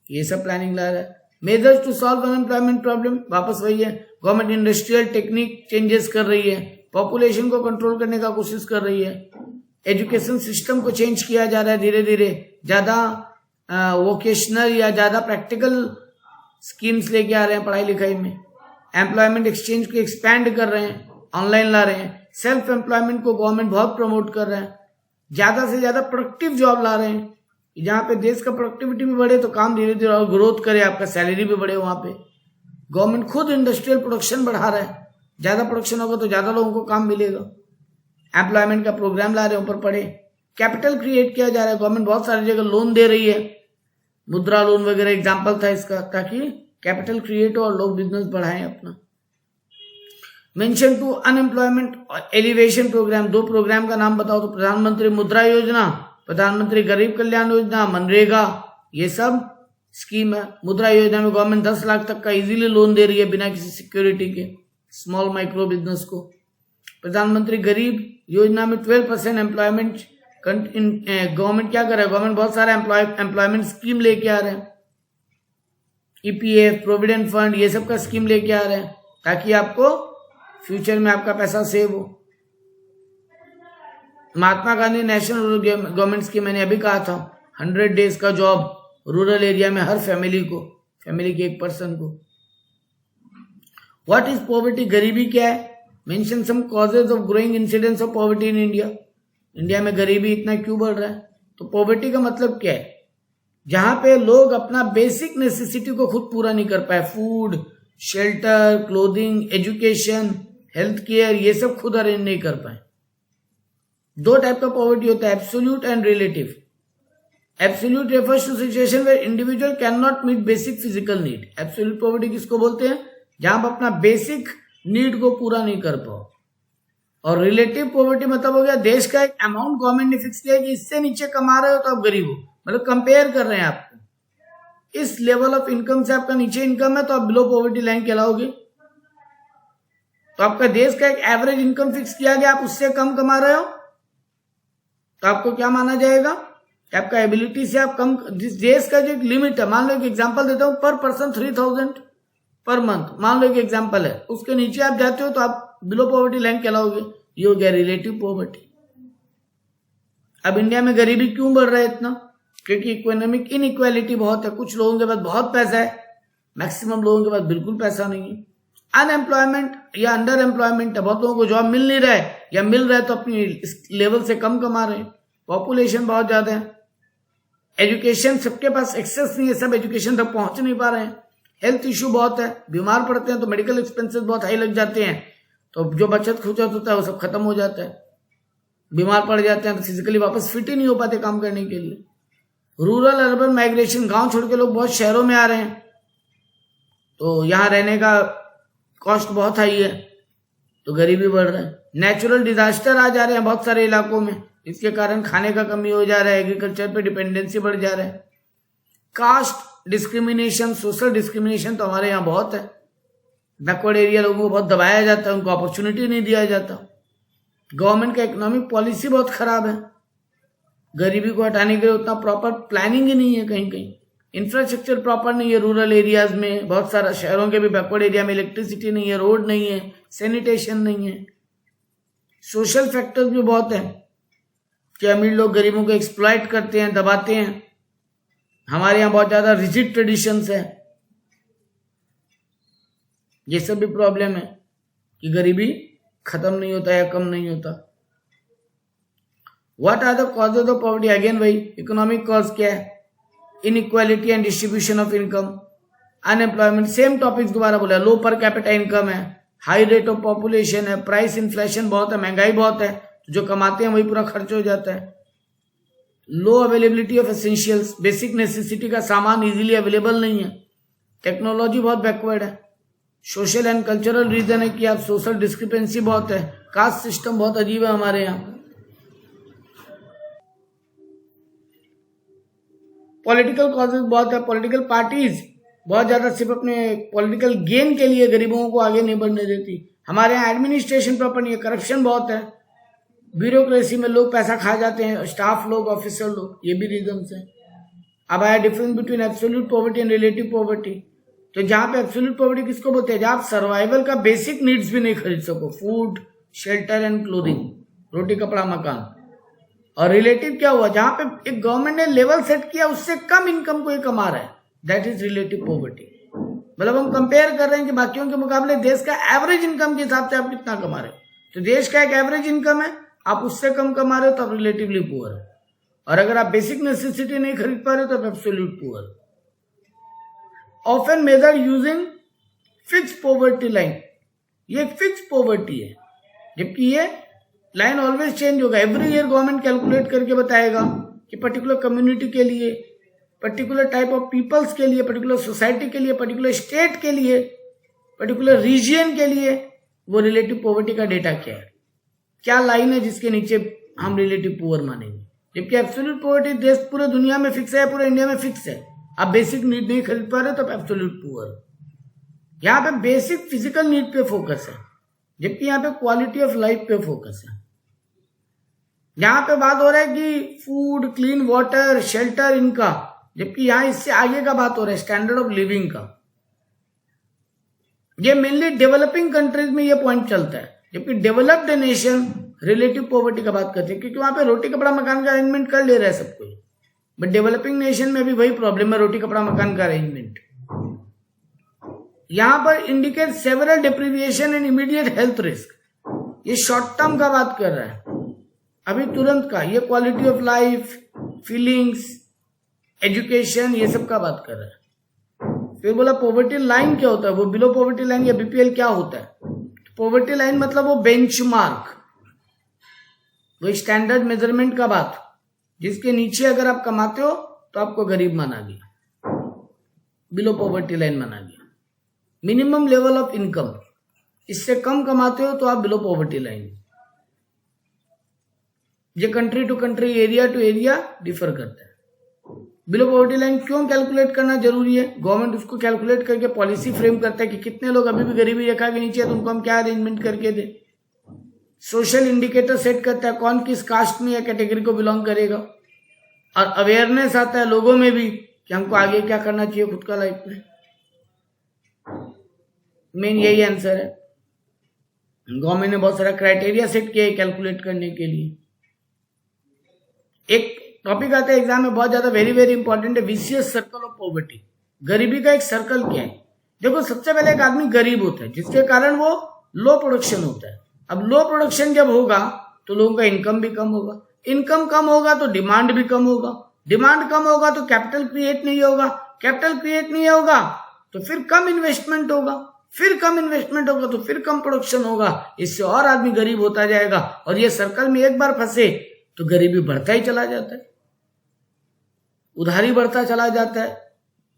ये सब प्लानिंग ला रहा है। Measures to solve unemployment problem, वापस वही है, गवर्नमेंट इंडस्ट्रियल टेक्निक चेंजेस कर रही है, पॉपुलेशन को कंट्रोल करने का कोशिश कर रही है। एजुकेशन सिस्टम को चेंज किया जा रहा है धीरे धीरे, ज्यादा वोकेशनल या ज्यादा प्रैक्टिकल स्कीम्स लेके आ रहे हैं पढ़ाई लिखाई में। एम्प्लॉयमेंट एक्सचेंज को एक्सपैंड कर रहे हैं, ऑनलाइन ला रहे हैं। सेल्फ एम्प्लॉयमेंट को गवर्नमेंट बहुत प्रमोट कर रहा है, ज्यादा से ज्यादा प्रोडक्टिव जॉब ला रहे हैं, जहां पे देश का प्रोडक्टिविटी भी बढ़े तो काम धीरे धीरे और ग्रोथ करे, आपका सैलरी भी बढ़े। वहां पे गवर्नमेंट खुद इंडस्ट्रियल प्रोडक्शन बढ़ा रहा है, ज्यादा प्रोडक्शन होगा तो ज्यादा लोगों को काम मिलेगा। एम्प्लॉयमेंट का प्रोग्राम ला रहे हैं, ऊपर पढ़े। कैपिटल क्रिएट किया जा रहा है, गवर्नमेंट बहुत सारी जगह लोन दे रही है, मुद्रा लोन वगैरह एग्जाम्पल था इसका, ताकि कैपिटल क्रिएट हो और लोग बिजनेस बढ़ाएं अपना। Mention to unemployment alleviation program, 2 program का नाम बताओ तो प्रधानमंत्री मुद्रा योजना, प्रधानमंत्री गरीब कल्याण योजना, मनरेगा, ये सब स्कीम है। मुद्रा योजना में गवर्नमेंट 10 लाख तक का इजीली लोन दे रही है बिना किसी सिक्योरिटी के स्मॉल माइक्रो बिजनेस को। प्रधानमंत्री गरीब योजना में 12% एम्प्लॉयमेंट गवर्नमेंट क्या कर रहा है, गवर्नमेंट बहुत सारा एम्प्लॉयमेंट स्कीम लेके आ रहे हैं, ईपीएफ, प्रोविडेंट फंड, ये सब का स्कीम लेके आ रहे हैं, ताकि आपको फ्यूचर में आपका पैसा सेव हो। महात्मा गांधी नेशनल गवर्नमेंट स्कीम, मैंने अभी कहा था, 100 डेज का जॉब रूरल एरिया में हर फैमिली के एक पर्सन को। व्हाट इज पॉवर्टी, गरीबी क्या है? Mention some causes of growing incidence of poverty in India. India में गरीबी इतना क्यों बढ़ रहा है? तो पॉवर्टी का मतलब क्या है? जहां पे लोग अपना बेसिक नेसेसिटी को खुद पूरा नहीं कर पाए, food, shelter, clothing, education, health care, ये सब खुद अरेंज नहीं कर पाए। 2 टाइप का पॉवर्टी होता है, absolute and relative. Absolute refers to situation where individual can not meet basic physical need. Absolute poverty किसको बोलते हैं? जहां आप अपना बेसिक नीड को पूरा नहीं कर पाओ। और रिलेटिव पॉवर्टी मतलब हो गया देश का एक अमाउंट गवर्नमेंट ने फिक्स किया कि इससे नीचे कमा रहे हो तो आप गरीब हो, मतलब कंपेयर कर रहे हैं आपको। इस लेवल ऑफ इनकम से आपका नीचे इनकम है तो आप बिलो पॉवर्टी लाइन कहलाओगे। तो आपका देश का एक एवरेज इनकम फिक्स किया गया, आप उससे कम कमा रहे हो तो आपको क्या माना जाएगा? आपका एबिलिटी से आप कम, जिस देश का जो एक लिमिट है, मान लो एक एग्जांपल देता हूं, पर पर्सन 3000 पर मंथ, मान लो एक एग्जांपल है, उसके नीचे आप जाते हो तो आप बिलो पॉवर्टी लाइन कहलाओगे। ये हो गया रिलेटिव पॉवर्टी। अब इंडिया में गरीबी क्यों बढ़ रहा है इतना? क्योंकि इकोनॉमिक इनइक्वालिटी बहुत है। कुछ लोगों के पास बहुत पैसा है, मैक्सिमम लोगों के पास बिल्कुल पैसा नहीं है। अनएम्प्लॉयमेंट या अंडर एम्प्लॉयमेंट है, बहुत लोगों को जॉब मिल नहीं रहा है, या मिल रहा है तो अपनी लेवल से कम कमा रहे हैं। पॉपुलेशन बहुत ज्यादा है। एजुकेशन सबके पास एक्सेस नहीं है, सब एजुकेशन तक पहुंच नहीं पा रहे हैं। हेल्थ इश्यू बहुत है, बीमार पड़ते हैं तो मेडिकल एक्सपेंसेस बहुत हाई लग जाते हैं, तो जो बचत खुचत होता है वो सब खत्म हो जाता है। बीमार पड़ जाते हैं तो फिजिकली वापस फिट ही नहीं हो पाते काम करने के लिए। रूरल अर्बन माइग्रेशन, गांव छोड़ के लोग बहुत शहरों में आ रहे हैं, तो यहाँ रहने का कॉस्ट बहुत हाई है, तो गरीबी बढ़ रहा है। नेचुरल डिजास्टर आ जा रहे हैं बहुत सारे इलाकों में, इसके कारण खाने का कमी हो जा रहा है, एग्रीकल्चर पे डिपेंडेंसी बढ़ जा रहा है। कास्ट डिस्क्रिमिनेशन, सोशल डिस्क्रिमिनेशन तो हमारे यहाँ बहुत है। बैकवर्ड एरिया लोगों को बहुत दबाया जाता है, उनको अपॉर्चुनिटी नहीं दिया जाता। गवर्नमेंट का इकोनॉमिक पॉलिसी बहुत खराब है। गरीबी को हटाने के लिए उतना प्रॉपर प्लानिंग ही नहीं है, कहीं कहीं इंफ्रास्ट्रक्चर प्रॉपर नहीं है। रूरल एरियाज में, बहुत सारा शहरों के भी बैकवर्ड एरिया में इलेक्ट्रिसिटी नहीं है, रोड नहीं है, सैनिटेशन नहीं है। सोशल फैक्टर्स भी बहुत है कि अमीर लोग गरीबों को एक्सप्लॉइट करते हैं, दबाते हैं। हमारे यहाँ बहुत ज्यादा रिजिड ट्रेडिशंस है, ये सब भी प्रॉब्लम है कि गरीबी खत्म नहीं होता या कम नहीं होता। What are the causes of poverty? Again वही इकोनॉमिक कॉज क्या है? Inequality and distribution of income, unemployment, same topics दोबारा बोला। लो पर कैपिटा इनकम है, हाई रेट ऑफ पॉपुलेशन है, प्राइस इन्फ्लेशन बहुत है, महंगाई बहुत है, तो जो कमाते हैं वही पूरा खर्च हो जाता है। Low availability of essentials, basic necessity का सामान इजीली अवेलेबल नहीं है। टेक्नोलॉजी बहुत बैकवर्ड है। सोशल एंड कल्चरल रीजन है कि आप सोशल डिस्क्रिपेंसी बहुत है। कास्ट सिस्टम बहुत अजीब है हमारे यहाँ। पॉलिटिकल कॉजेज बहुत है। पॉलिटिकल पार्टीज बहुत ज्यादा सिर्फ अपने पॉलिटिकल गेन के लिए गरीबों को आगे नहीं बढ़ने देती। हमारे यहाँ एडमिनिस्ट्रेशन प्रॉपर नहीं है, करप्शन बहुत है, ब्यूरोक्रेसी में लोग पैसा खा जाते हैं, स्टाफ लोग, ऑफिसर लोग, ये भी रीजन है। अब आया difference between absolute poverty and relative poverty. तो जहां पे एब्सोल्यूट पॉवर्टी किसको बोलते हैं? जहां आप सर्वाइवल का बेसिक नीड्स भी नहीं खरीद सको, फूड, शेल्टर एंड क्लोथिंग, रोटी कपड़ा मकान। और रिलेटिव क्या हुआ? जहां पे एक गवर्नमेंट ने लेवल सेट किया, उससे कम इनकम को ये कमा रहा है, दैट इज रिलेटिव पॉवर्टी। मतलब हम कंपेयर कर रहे हैं कि बाकियों के मुकाबले देश का एवरेज इनकम के हिसाब से आप कितना कमा रहे हो। तो देश का एक एवरेज इनकम है, आप उससे कम कमा रहे हो तो आप रिलेटिवली पुअर हो। और अगर आप बेसिक नेसेसिटी नहीं खरीद पा रहे हो तो आप absolute poor. Often measure using fix poverty line, ये फिक्स पॉवर्टी है, जबकि ये लाइन ऑलवेज चेंज होगा। एवरी ईयर गवर्नमेंट कैलकुलेट करके बताएगा कि पर्टिकुलर कम्युनिटी के लिए, पर्टिकुलर टाइप ऑफ पीपल्स के लिए, पर्टिकुलर सोसाइटी के लिए, पर्टिकुलर स्टेट के लिए, पर्टिकुलर रीजियन के लिए वो रिलेटिव पॉवर्टी का डेटा क्या है, क्या लाइन है जिसके नीचे हम रिलेटिव पुअर मानेंगे। जबकि एब्सोल्यूट पॉवर्टी देश पूरे दुनिया में फिक्स है, पूरे इंडिया में फिक्स है। आप बेसिक नीड नहीं खरीद पा रहे तो एब्सोल्यूट पुअर। यहाँ पे बेसिक फिजिकल नीड पे फोकस है, जबकि यहाँ पे क्वालिटी ऑफ लाइफ पे फोकस है। यहाँ पे बात हो रहा है कि फूड, क्लीन वाटर, शेल्टर इनका, जबकि यहाँ इससे आगे का बात हो रहा है स्टैंडर्ड ऑफ लिविंग का। ये मेनली डेवलपिंग कंट्रीज में ये पॉइंट चलता है, जबकि डेवलप्ड नेशन रिलेटिव पॉवर्टी का बात करते हैं, क्योंकि वहां पे रोटी कपड़ा मकान का अरेंजमेंट कर ले रहा है सब कोई। बट डेवलपिंग नेशन में भी वही प्रॉब्लम है, रोटी कपड़ा मकान का अरेंजमेंट। यहां पर indicate several deprivation and immediate health risk, ये शॉर्ट टर्म का बात कर रहा है, अभी तुरंत का। ये quality of life, feelings, education, ये सब का बात कर रहा है। फिर बोला पॉवर्टी लाइन क्या होता है, वो बिलो पॉवर्टी लाइन या बीपीएल क्या होता है। पॉवर्टी लाइन मतलब वो बेंचमार्क, वो स्टैंडर्ड मेजरमेंट का बात, जिसके नीचे अगर आप कमाते हो तो आपको गरीब माना गया, बिलो पॉवर्टी लाइन माना गया। मिनिमम लेवल ऑफ इनकम, इससे कम कमाते हो तो आप बिलो पॉवर्टी लाइन। ये country to country, area to area differ करता है। बिलो पॉवर्टी लाइन क्यों कैलकुलेट करना जरूरी है? गवर्नमेंट उसको कैलकुलेट करके पॉलिसी फ्रेम करता है कि कितने लोग अभी भी गरीबी रेखा के नीचे है, तो उनको हम क्या अरेंजमेंट करके दें। सोशल इंडिकेटर सेट करता है कौन किस कास्ट में या कैटेगरी को बिलोंग करेगा, और अवेयरनेस आता है लोगों में भी कि हमको आगे क्या करना चाहिए खुद का लाइफ में। मेन यही आंसर है। गवर्नमेंट ने बहुत सारा क्राइटेरिया सेट किया है कैलकुलेट करने के लिए। एक टॉपिक आता है एग्जाम में बहुत ज्यादा, वेरी वेरी इंपॉर्टेंट है, विशियस सर्कल ऑफ पॉवर्टी। गरीबी का एक सर्कल क्या है? देखो, सबसे पहले एक आदमी गरीब होता है जिसके कारण वो लो प्रोडक्शन होता है। अब लो प्रोडक्शन जब होगा तो लोगों का इनकम भी कम होगा, इनकम कम होगा तो डिमांड भी कम होगा, डिमांड कम होगा तो कैपिटल क्रिएट नहीं होगा, कैपिटल क्रिएट नहीं होगा तो फिर कम इन्वेस्टमेंट होगा, फिर कम इन्वेस्टमेंट होगा तो फिर कम प्रोडक्शन होगा। इससे और आदमी गरीब होता जाएगा, और ये सर्कल में एक बार फंसे तो गरीबी बढ़ता ही चला जाता है, उधारी बढ़ता चला जाता है,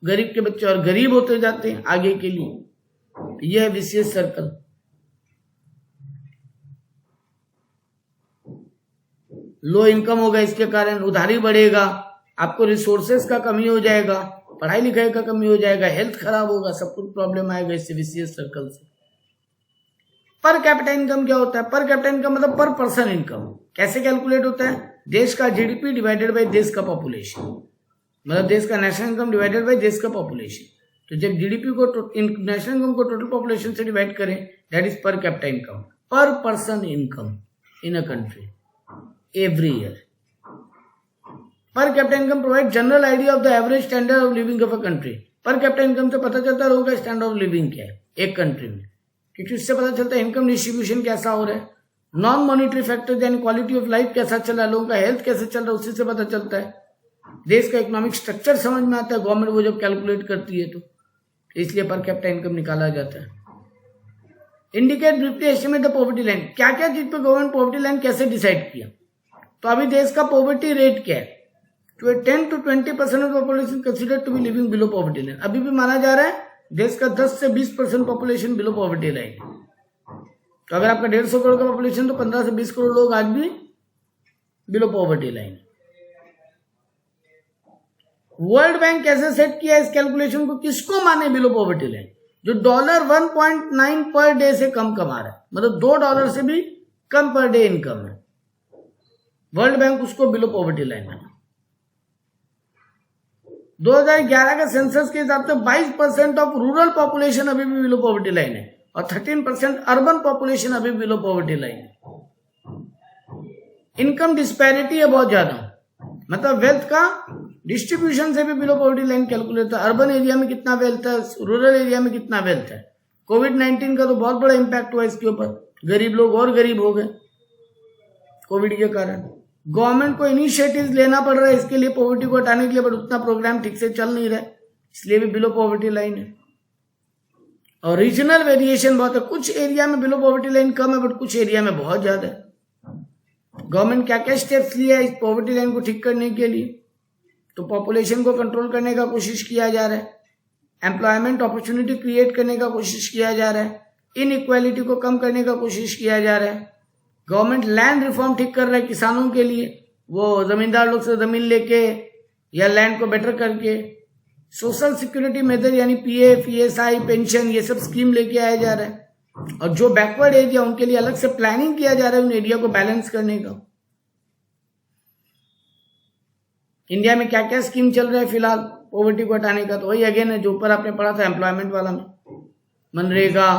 गरीब के बच्चे और गरीब होते जाते हैं आगे के लिए। यह है विशेष सर्कल। लो इनकम होगा, इसके कारण उधारी बढ़ेगा, आपको रिसोर्सेस का कमी हो जाएगा, पढ़ाई लिखाई का कमी हो जाएगा, हेल्थ खराब होगा, सब कुछ प्रॉब्लम आएगा इससे विशेष सर्कल से। पर कैपिटा इनकम क्या होता है? पर कैपिटा इनकम मतलब पर पर्सन इनकम। कैसे कैलकुलेट होता है? देश का जीडीपी डिवाइडेड बाय देश का पॉपुलेशन, मतलब देश का नेशनल इनकम डिवाइडेड बाय देश का पॉपुलेशन। तो जब जीडीपी को नेशनल इनकम को टोटल पॉपुलेशन से डिवाइड करें, that is per capita income, per person income in a country every year. Per capita income provides general idea of the average standard of living of a country. Per capita income से पता चलता है लोगों का standard of living क्या है एक country में, क्योंकि उससे पता चलता है इनकम डिस्ट्रीब्यूशन कैसा हो रहा है, नॉन मॉनिटरी फैक्टर यानी क्वालिटी ऑफ लाइफ कैसा चल रहा है, लोगों का हेल्थ कैसे चल रहा है, उसी से पता चलता है। देश का इकोनॉमिक स्ट्रक्चर समझ में आता है गवर्नमेंट वो जब कैलकुलेट करती है, तो इसलिए पर कैपिटा इनकम निकाला जाता है। Indicate briefly estimate the poverty line. क्या क्या चीज पे गवर्नमेंट पॉवर्टी लाइन कैसे डिसाइड किया? तो अभी देश का पॉवर्टी रेट क्या है? 10 to 20% of population consider to be living below poverty line. अभी भी माना जा रहा है देश का 10 से 20% पॉपुलेशन बिलो पॉवर्टी लाइन। तो अगर आपका 150 करोड़ का पॉपुलेशन, तो 15 से 20 करोड़ लोग आज भी below poverty line. World bank कैसे सेट किया इस कैलकुलेशन को? किसको माने बिलो पॉवर्टी लाइन? जो $1.9 पर डे से कम कमा रहा है, मतलब $2 से भी कम पर डे इनकम है, वर्ल्ड बैंक उसको बिलो पॉवर्टी लाइन है। 2011 के सेंसस के हिसाब से 22% ऑफ रूरल पॉपुलेशन अभी भी बिलो पॉवर्टी लाइन है, और 13% अर्बन पॉपुलेशन अभी बिलो पॉवर्टी लाइन है। इनकम डिस्पैरिटी है बहुत ज्यादा, मतलब वेल्थ का डिस्ट्रीब्यूशन से भी बिलो पॉवर्टी लाइन कैलकुलेट होता है। अर्बन एरिया में कितना वेल्थ है, रूरल एरिया में कितना वेल्थ है। कोविड-19 का तो बहुत बड़ा इंपैक्ट हुआ इसके ऊपर, गरीब लोग और गरीब हो गए कोविड के कारण। गवर्नमेंट को इनिशिएटिव्स लेना पड़ रहा है इसके लिए, पॉवर्टी को हटाने के लिए, बट उतना प्रोग्राम ठीक से चल नहीं रहा है, इसलिए भी बिलो पॉवर्टी लाइन है। और रीजनल वेरिएशन बहुत है, कुछ एरिया में बिलो पॉवर्टी लाइन कम है, बट कुछ एरिया में बहुत ज्यादा है। गवर्नमेंट क्या क्या स्टेप्स लिया है इस पॉवर्टी लाइन को ठीक करने के लिए? तो पॉपुलेशन को कंट्रोल करने का कोशिश किया जा रहा है, एम्प्लॉयमेंट अपॉर्चुनिटी क्रिएट करने का कोशिश किया जा रहा है, इनइक्वालिटी को कम करने का कोशिश किया जा रहा है। गवर्नमेंट लैंड रिफॉर्म ठीक कर रहा है किसानों के लिए, वो जमींदार लोग से जमीन लेके या लैंड को बेटर करके। सोशल सिक्योरिटी मेथड यानी पीएफ, ईएसआई, पेंशन, ये सब स्कीम लेके आया जा रहा है। और जो बैकवर्ड एरिया उनके लिए अलग से प्लानिंग किया जा रहा है उन एरिया को बैलेंस करने का। इंडिया में क्या क्या स्कीम चल रहा है फिलहाल पॉवर्टी को हटाने का? तो वही अगेन है जो ऊपर आपने पढ़ा था एम्प्लॉयमेंट वाला में, मनरेगा,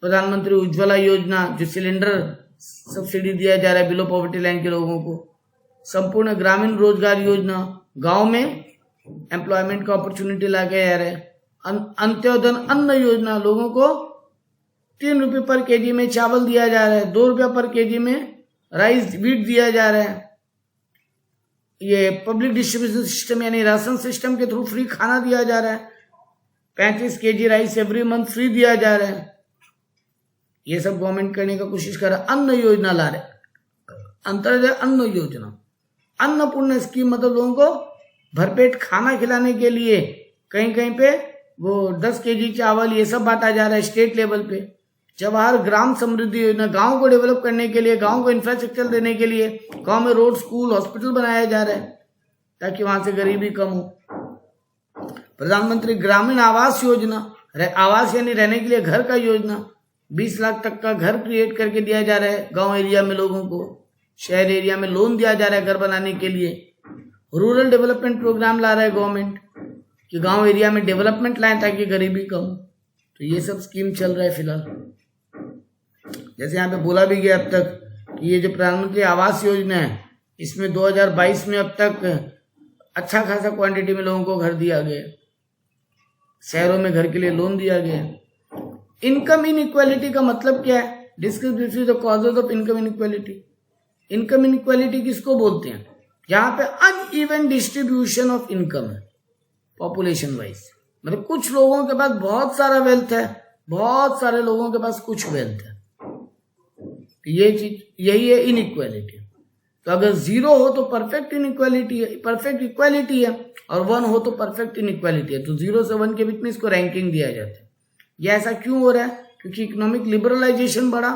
प्रधानमंत्री उज्ज्वला योजना, जो सिलेंडर सब्सिडी दिया जा रहा है बिलो पॉवर्टी लाइन के लोगों को, संपूर्ण ग्रामीण रोजगार योजना, गांव में एम्प्लॉयमेंट का अपॉर्चुनिटी लाके आ रहा है, अंत्योदय अन्न योजना, लोगों को 3 रुपये पर केजी में चावल दिया जा रहा है, 2 रुपया पर केजी में राइस व्हीट दिया जा रहा है। ये पब्लिक डिस्ट्रीब्यूशन सिस्टम यानी राशन सिस्टम के थ्रू फ्री खाना दिया जा रहा है, 35 KG rice every month free दिया जा रहा है। ये सब गवर्नमेंट करने का कोशिश कर रहा है। अन्न योजना ला रहे, अंत्योदय अन्न योजना, अन्नपूर्ण स्कीम, मतलब लोगों को भरपेट खाना खिलाने के लिए कहीं कहीं पे वो 10 केजी चावल ये सब बांटा जा रहा है स्टेट लेवल पे। जवाहर ग्राम समृद्धि योजना, गांव को डेवलप करने के लिए, गांव को इंफ्रास्ट्रक्चर देने के लिए गांव में रोड, स्कूल, हॉस्पिटल बनाया जा रहा है। ताकि वहां से गरीबी कम हो। प्रधानमंत्री ग्रामीण आवास योजना, आवास यानी रहने के लिए घर का योजना, 20 लाख तक का घर क्रिएट करके दिया जा रहा है गांव एरिया में लोगों को। शहर एरिया में लोन दिया जा रहा है घर बनाने के लिए। रूरल डेवलपमेंट प्रोग्राम ला रहा है गवर्नमेंट कि गांव एरिया में डेवलपमेंट लाएं ताकि गरीबी कम हो। तो ये सब स्कीम चल रहा है फिलहाल। जैसे यहाँ पे बोला भी गया अब तक कि ये जो प्रधानमंत्री आवास योजना है, इसमें 2022 में अब तक अच्छा खासा क्वांटिटी में लोगों को घर दिया गया, शहरों में घर के लिए लोन दिया गया। इनकम इनइक्वालिटी का मतलब क्या है? Discuss briefly the causes of income inequality. Income inequality किसको बोलते हैं? यहाँ पे अनइवन डिस्ट्रीब्यूशन ऑफ इनकम है पॉपुलेशन वाइज। मतलब कुछ लोगों के पास बहुत सारा वेल्थ है, बहुत सारे लोगों के पास कुछ वेल्थ है। ये चीज यही है इनइक्वालिटी। तो अगर 0 हो तो परफेक्ट इनइक्वालिटी है, परफेक्ट इक्वालिटी है, और 1 हो तो परफेक्ट इनइक्वालिटी है। तो 0 से 1 के बीच में इसको रैंकिंग दिया जाता है। यह ऐसा क्यों हो रहा है? क्योंकि इकोनॉमिक लिबरलाइजेशन बढ़ा,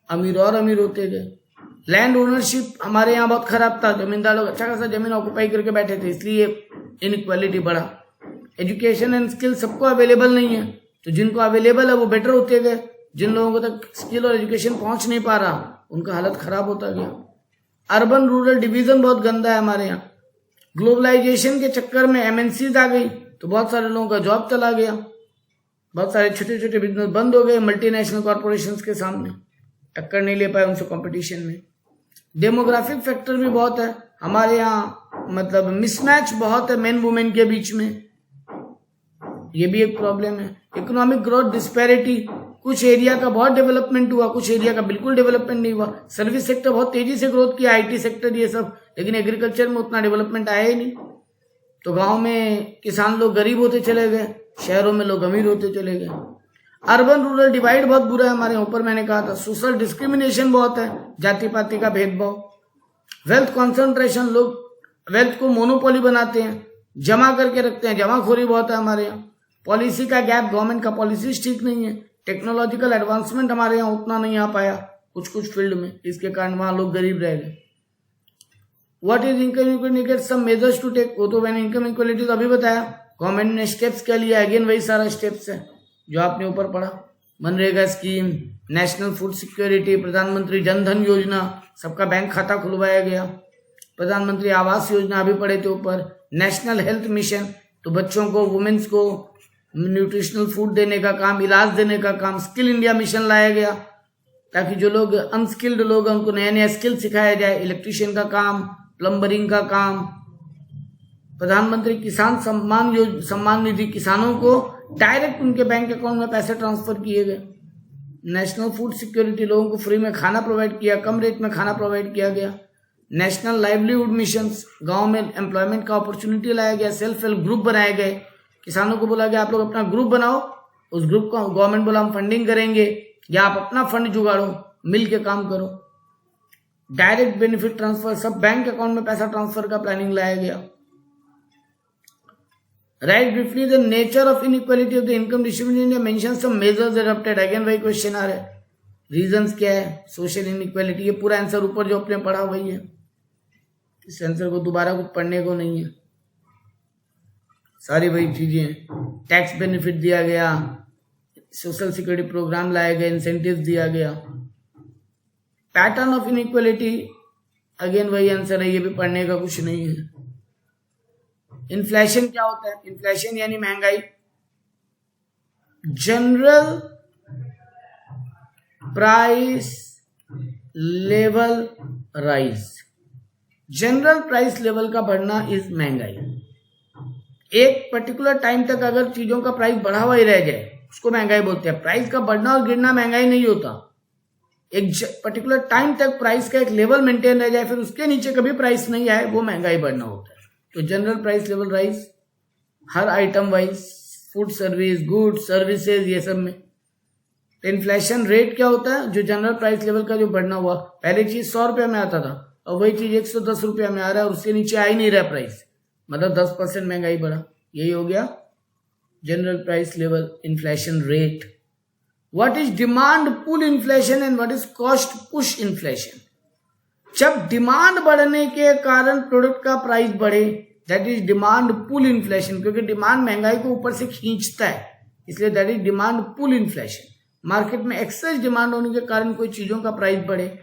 अमीर और अमीर होते गए। लैंड ओनरशिप हमारे यहाँ बहुत खराब था, जमींदार लोग अच्छा खासा जमीन ऑक्युपाई करके बैठे थे, इसलिए इनइक्वालिटी बढ़ा। एजुकेशन एंड स्किल सबको अवेलेबल नहीं है, तो जिनको अवेलेबल है वो बेटर होते गए। जिन लोगों को तक स्किल और एजुकेशन पहुंच नहीं पा रहा, उनका हालत खराब होता गया। अर्बन रूरल डिवीजन बहुत गंदा है हमारे यहाँ। ग्लोबलाइजेशन के चक्कर में एमएनसीज आ गई, तो बहुत सारे लोगों का जॉब चला गया, बहुत सारे छोटे छोटे बिजनेस बंद हो गए मल्टीनेशनल कॉर्पोरेशंस के सामने, टक्कर नहीं ले पाए उनसे कंपटीशन में। डेमोग्राफिक फैक्टर भी बहुत है हमारे यहाँ, मतलब मिसमैच बहुत है मेन वुमेन के बीच में, ये भी एक प्रॉब्लम है। इकोनॉमिक ग्रोथ डिस्पैरिटी, कुछ एरिया का बहुत डेवलपमेंट हुआ, कुछ एरिया का बिल्कुल डेवलपमेंट नहीं हुआ। सर्विस सेक्टर बहुत तेजी से ग्रोथ किया, आईटी सेक्टर ये सब, लेकिन एग्रीकल्चर में उतना डेवलपमेंट आया ही नहीं। तो गांव में किसान लोग गरीब होते चले गए, शहरों में लोग अमीर होते चले गए। अर्बन रूरल डिवाइड बहुत बुरा है हमारे ऊपर, मैंने कहा था। सोशल डिस्क्रिमिनेशन बहुत है, जाति पाति का भेदभाव। वेल्थ कॉन्सेंट्रेशन, लोग वेल्थ को मोनोपोली बनाते हैं, जमा करके रखते हैं, जमाखोरी बहुत है हमारे यहाँ। पॉलिसी का गैप, गवर्नमेंट का पॉलिसीज ठीक नहीं है। टेक्नोलॉजिकल एडवांसमेंट हमारे यहाँ उतना नहीं आ पाया कुछ कुछ फील्ड में, इसके कारण वहां लोग गरीब रह गए। What is income equality, some measures to take, वो तो मैंने इनकम इक्वालिटी तो अभी बताया। गवर्नमेंट ने स्टेप्स क्या लिया, अगेन वही सारा स्टेप्स है जो आपने ऊपर पढ़ा। MNREGA scheme, national food security, प्रधानमंत्री जन धन योजना, सबका बैंक खाता खुलवाया गया। प्रधानमंत्री आवास योजना अभी पढ़े थे ऊपर। नेशनल हेल्थ मिशन, तो बच्चों को, वुमेन्स को न्यूट्रिशनल फूड देने का काम, इलाज देने का काम। स्किल इंडिया मिशन लाया गया ताकि जो लोग अनस्किल्ड लोग हैं उनको नया नया स्किल सिखाया जाए, इलेक्ट्रिशियन का काम, प्लम्बरिंग का काम। प्रधानमंत्री किसान सम्मान निधि, किसानों को डायरेक्ट उनके बैंक अकाउंट में पैसे ट्रांसफर किए गए। नेशनल फूड सिक्योरिटी, लोगों को फ्री में खाना प्रोवाइड किया, कम रेट में खाना प्रोवाइड किया गया। नेशनल लाइवलीहुड मिशन, गांव में एम्प्लॉयमेंट का अपॉर्चुनिटी लाया गया। सेल्फ हेल्प ग्रुप बनाए गए, किसानों को बोला गया आप लोग अपना ग्रुप बनाओ, उस ग्रुप को गवर्नमेंट बोला हम फंडिंग करेंगे, या आप अपना फंड जुगाड़ो, मिल के काम करो। डायरेक्ट बेनिफिट ट्रांसफर, सब बैंक अकाउंट में पैसा ट्रांसफर का प्लानिंग लाया गया। Write briefly the nature of inequality of the income distribution, India mention some measures adopted. Again वही क्वेश्चन आ रहा है, रीजंस क्या है सोशल इनइक्वालिटी। ये पूरा आंसर ऊपर जो आपने पढ़ा वही है, इस आंसर को दोबारा कुछ पढ़ने को नहीं है, सारी वही चीजें। टैक्स बेनिफिट दिया गया, सोशल सिक्योरिटी प्रोग्राम लाए गए, इंसेंटिव दिया गया। पैटर्न ऑफ इनइक्वालिटी, अगेन वही आंसर है, ये भी पढ़ने का कुछ नहीं है। इन्फ्लेशन क्या होता है? इन्फ्लेशन यानी महंगाई। General price level rise, general price level का बढ़ना इज महंगाई। एक पर्टिकुलर टाइम तक अगर चीजों का प्राइस बढ़ा हुआ ही रह जाए उसको महंगाई बोलते हैं। प्राइस का बढ़ना और गिरना महंगाई नहीं होता। एक पर्टिकुलर टाइम तक प्राइस का एक लेवल मेंटेन रह जाए, फिर उसके नीचे कभी प्राइस नहीं आए, वो महंगाई बढ़ना होता है। तो जनरल प्राइस लेवल राइज हर item wise, food service, goods services, ये सब में। तो इन्फ्लेशन रेट क्या होता है? जो जनरल प्राइस लेवल का जो बढ़ना हुआ, पहले चीज 100 रुपया में आता था और वही चीज 110 रुपया में आ रहा है और उसके नीचे आ ही नहीं रहा प्राइस, मतलब 10% महंगाई बढ़ा। यही हो गया general price level inflation rate. What is demand pull inflation and what is cost push inflation? जब डिमांड बढ़ने के कारण प्रोडक्ट का प्राइस बढ़े, that is demand pull inflation, क्योंकि डिमांड महंगाई को ऊपर से खींचता है, इसलिए that is demand pull inflation. Market में एक्सेस डिमांड होने के कारण कोई चीजों का प्राइस बढ़े,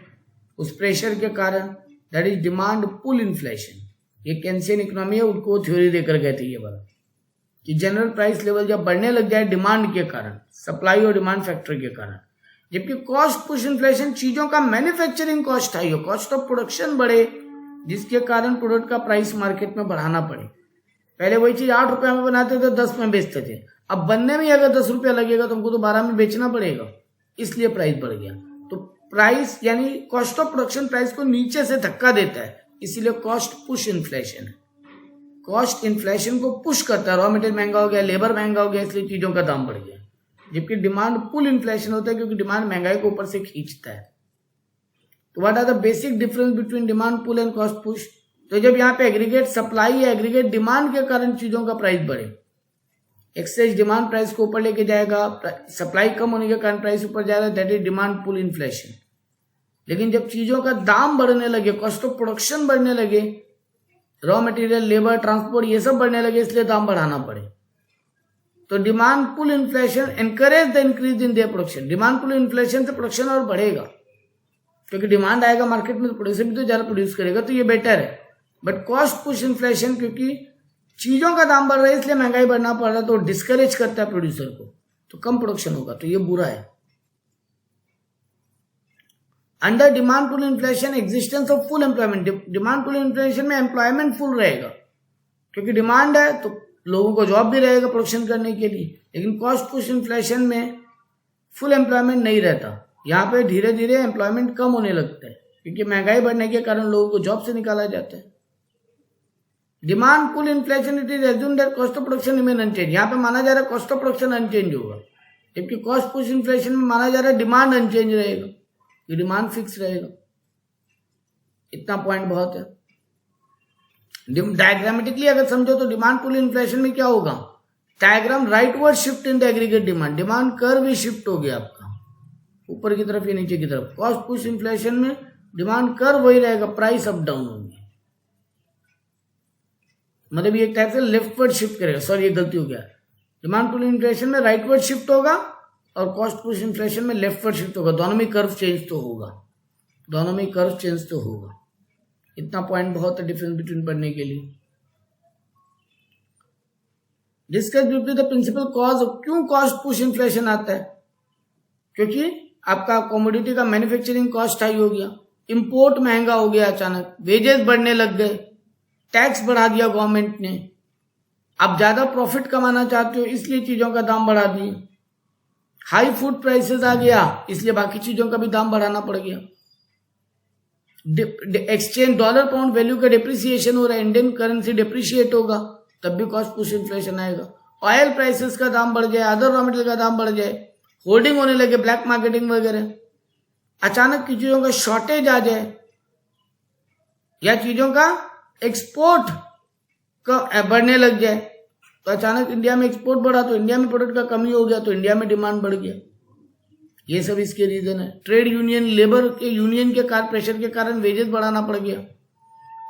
उस प्रेशर के कारण, that is demand pull inflation. ये केन्सियन इकोनॉमी है, उनको थ्योरी देकर गए थे ये वाला, कि जनरल प्राइस लेवल जब बढ़ने लग जाए डिमांड के कारण, सप्लाई और डिमांड फैक्टर के कारण, जबकि कॉस्ट पुश इन्फ्लेशन चीजों का मैन्युफैक्चरिंग कॉस्ट हाई हो, कॉस्ट ऑफ प्रोडक्शन बढ़े, जिसके कारण प्रोडक्ट का प्राइस मार्केट में बढ़ाना पड़े। पहले वही चीज 8 रुपए में बनाते थे, 10 में बेचते थे, अब बनने में अगर 10 रुपया लगेगा तो हमको तो 12 में बेचना पड़ेगा, इसलिए प्राइस बढ़ गया। तो प्राइस यानी कॉस्ट ऑफ प्रोडक्शन प्राइस को नीचे से धक्का देता है, इसीलिए कॉस्ट पुश इन्फ्लेशन है। कॉस्ट इन्फ्लेशन को पुश करता है, रॉ मटेरियल महंगा हो गया, लेबर महंगा हो गया, इसलिए चीजों का दाम बढ़ गया। जबकि डिमांड पुल इन्फ्लेशन होता है, क्योंकि डिमांड महंगाई को ऊपर से खींचता है। तो what are the basic difference between demand pull and cost push? तो जब यहाँ पे एग्रीगेट सप्लाई या एग्रीगेट डिमांड के कारण चीजों का प्राइस बढ़े, एक्सेस डिमांड प्राइस को ऊपर लेके जाएगा, सप्लाई कम होने के कारण प्राइस ऊपर जाएगा, that is demand pull inflation. लेकिन जब चीजों का दाम बढ़ने लगे, कॉस्ट ऑफ प्रोडक्शन बढ़ने लगे, रॉ मटेरियल, लेबर, ट्रांसपोर्ट ये सब बढ़ने लगे, इसलिए दाम बढ़ाना पड़े, तो demand pull inflation encourage the increase in their production. Demand pull inflation से प्रोडक्शन और बढ़ेगा, क्योंकि डिमांड आएगा मार्केट में तो प्रोड्यूसर भी तो ज्यादा प्रोड्यूस करेगा, तो ये बेटर है। बट कॉस्ट पुश इन्फ्लेशन, क्योंकि चीजों का दाम बढ़ रहा है इसलिए महंगाई बढ़ना पड़ रहा है, तो डिस्करेज करता है प्रोड्यूसर को, तो कम प्रोडक्शन होगा, तो ये बुरा है। Under demand pull inflation existence of full employment. Demand pull inflation में एम्प्लॉयमेंट फुल रहेगा, क्योंकि डिमांड है तो लोगों को जॉब भी रहेगा प्रोडक्शन करने के लिए। लेकिन कॉस्ट पुश इन्फ्लेशन में फुल एम्प्लॉयमेंट नहीं रहता, यहाँ पे धीरे धीरे एम्प्लॉयमेंट कम होने लगता है, क्योंकि महंगाई बढ़ने के कारण लोगों को जॉब से निकाला जाता है। Demand pull inflation it is assume that cost of production remain unchange. यहाँ पे माना जा रहा है कॉस्ट ऑफ प्रोडक्शन अनचेंज होगा, जबकि कॉस्ट पुश इन्फ्लेशन में माना जा रहा है डिमांड अनचेंज रहेगा, ये डिमांड फिक्स रहेगा। इतना पॉइंट बहुत है। डायग्रामेटिकली अगर समझो तो डिमांड पुल इन्फ्लेशन में क्या होगा, diagram rightward shift in the aggregate demand, demand curve he shift हो गया आपका ऊपर की तरफ या नीचे की तरफ। कॉस्ट पुश इन्फ्लेशन में डिमांड कर्व वही रहेगा, प्राइस अप डाउन होंगे, मतलब ये एक टाइप से लेफ्टवर्ड शिफ्ट करेगा। सॉरी ये गलती हो गया, डिमांड पुल इन्फ्लेशन में राइटवर्ड शिफ्ट होगा और कॉस्ट पुश इन्फ्लेशन में लेफ्टवर्ड शिफ्ट होगा, दोनों में कर्व चेंज तो होगा, दोनों में कर्व चेंज तो होगा। इतना पॉइंट बहुत है डिफरेंस बिटवीन पढ़ने के लिए। Discuss briefly the principal cause, क्यों कॉस्ट पुश इन्फ्लेशन आता है, क्योंकि आपका कमोडिटी का मैन्युफैक्चरिंग कॉस्ट हाई हो गया, इंपोर्ट महंगा हो गया, अचानक वेजेस बढ़ने लग गए, टैक्स बढ़ा दिया गवर्नमेंट ने, आप ज्यादा प्रॉफिट कमाना चाहते हो इसलिए चीजों का दाम बढ़ा दिए, हाई फूड प्राइसेस आ गया इसलिए बाकी चीजों का भी दाम बढ़ाना पड़ गया, एक्सचेंज डॉलर पाउंड वैल्यू का डिप्रिसिएशन हो रहा है, इंडियन करेंसी डिप्रिशिएट होगा तब भी कॉस्ट पुश इन्फ्लेशन आएगा, ऑयल प्राइसेस का दाम बढ़ जाए, अदर रॉ मटेरियल का दाम बढ़ जाए, होल्डिंग होने लगे, ब्लैक मार्केटिंग वगैरह, अचानक की चीजों का शॉर्टेज आ जाए या चीजों का एक्सपोर्ट का बढ़ने लग जाए, तो अचानक इंडिया में एक्सपोर्ट बढ़ा तो इंडिया में प्रोडक्ट का कमी हो गया तो इंडिया में डिमांड बढ़ गया। ये सब इसके रीजन है। ट्रेड यूनियन, लेबर के यूनियन के प्रेशर के कारण वेजेस बढ़ाना पड़ गया,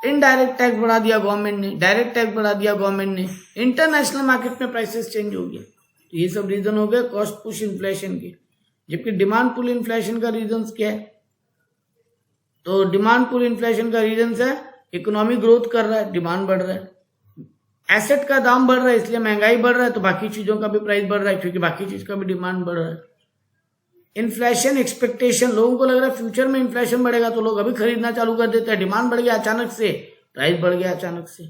इनडायरेक्ट टैक्स बढ़ा दिया गवर्नमेंट ने, डायरेक्ट टैक्स बढ़ा दिया गवर्नमेंट ने, इंटरनेशनल मार्केट में प्राइसेस चेंज हो गया, तो ये सब रीजन हो गए कॉस्ट पुश इन्फ्लेशन के। जबकि डिमांड पुल इन्फ्लेशन का रीजन क्या है, तो डिमांड पुल इन्फ्लेशन का रीजन है इकोनॉमी ग्रोथ कर रहा है, डिमांड बढ़ रहा है, एसेट का दाम बढ़ रहा है इसलिए महंगाई बढ़ रहा है, तो बाकी चीजों का भी प्राइस बढ़ रहा है क्योंकि बाकी चीज का भी डिमांड बढ़ रहा है। इन्फ्लेशन एक्सपेक्टेशन, लोगों को लग रहा है फ्यूचर में इन्फ्लेशन बढ़ेगा तो लोग अभी खरीदना चालू कर देते हैं, डिमांड बढ़ गया अचानक से, प्राइस बढ़ गया अचानक से,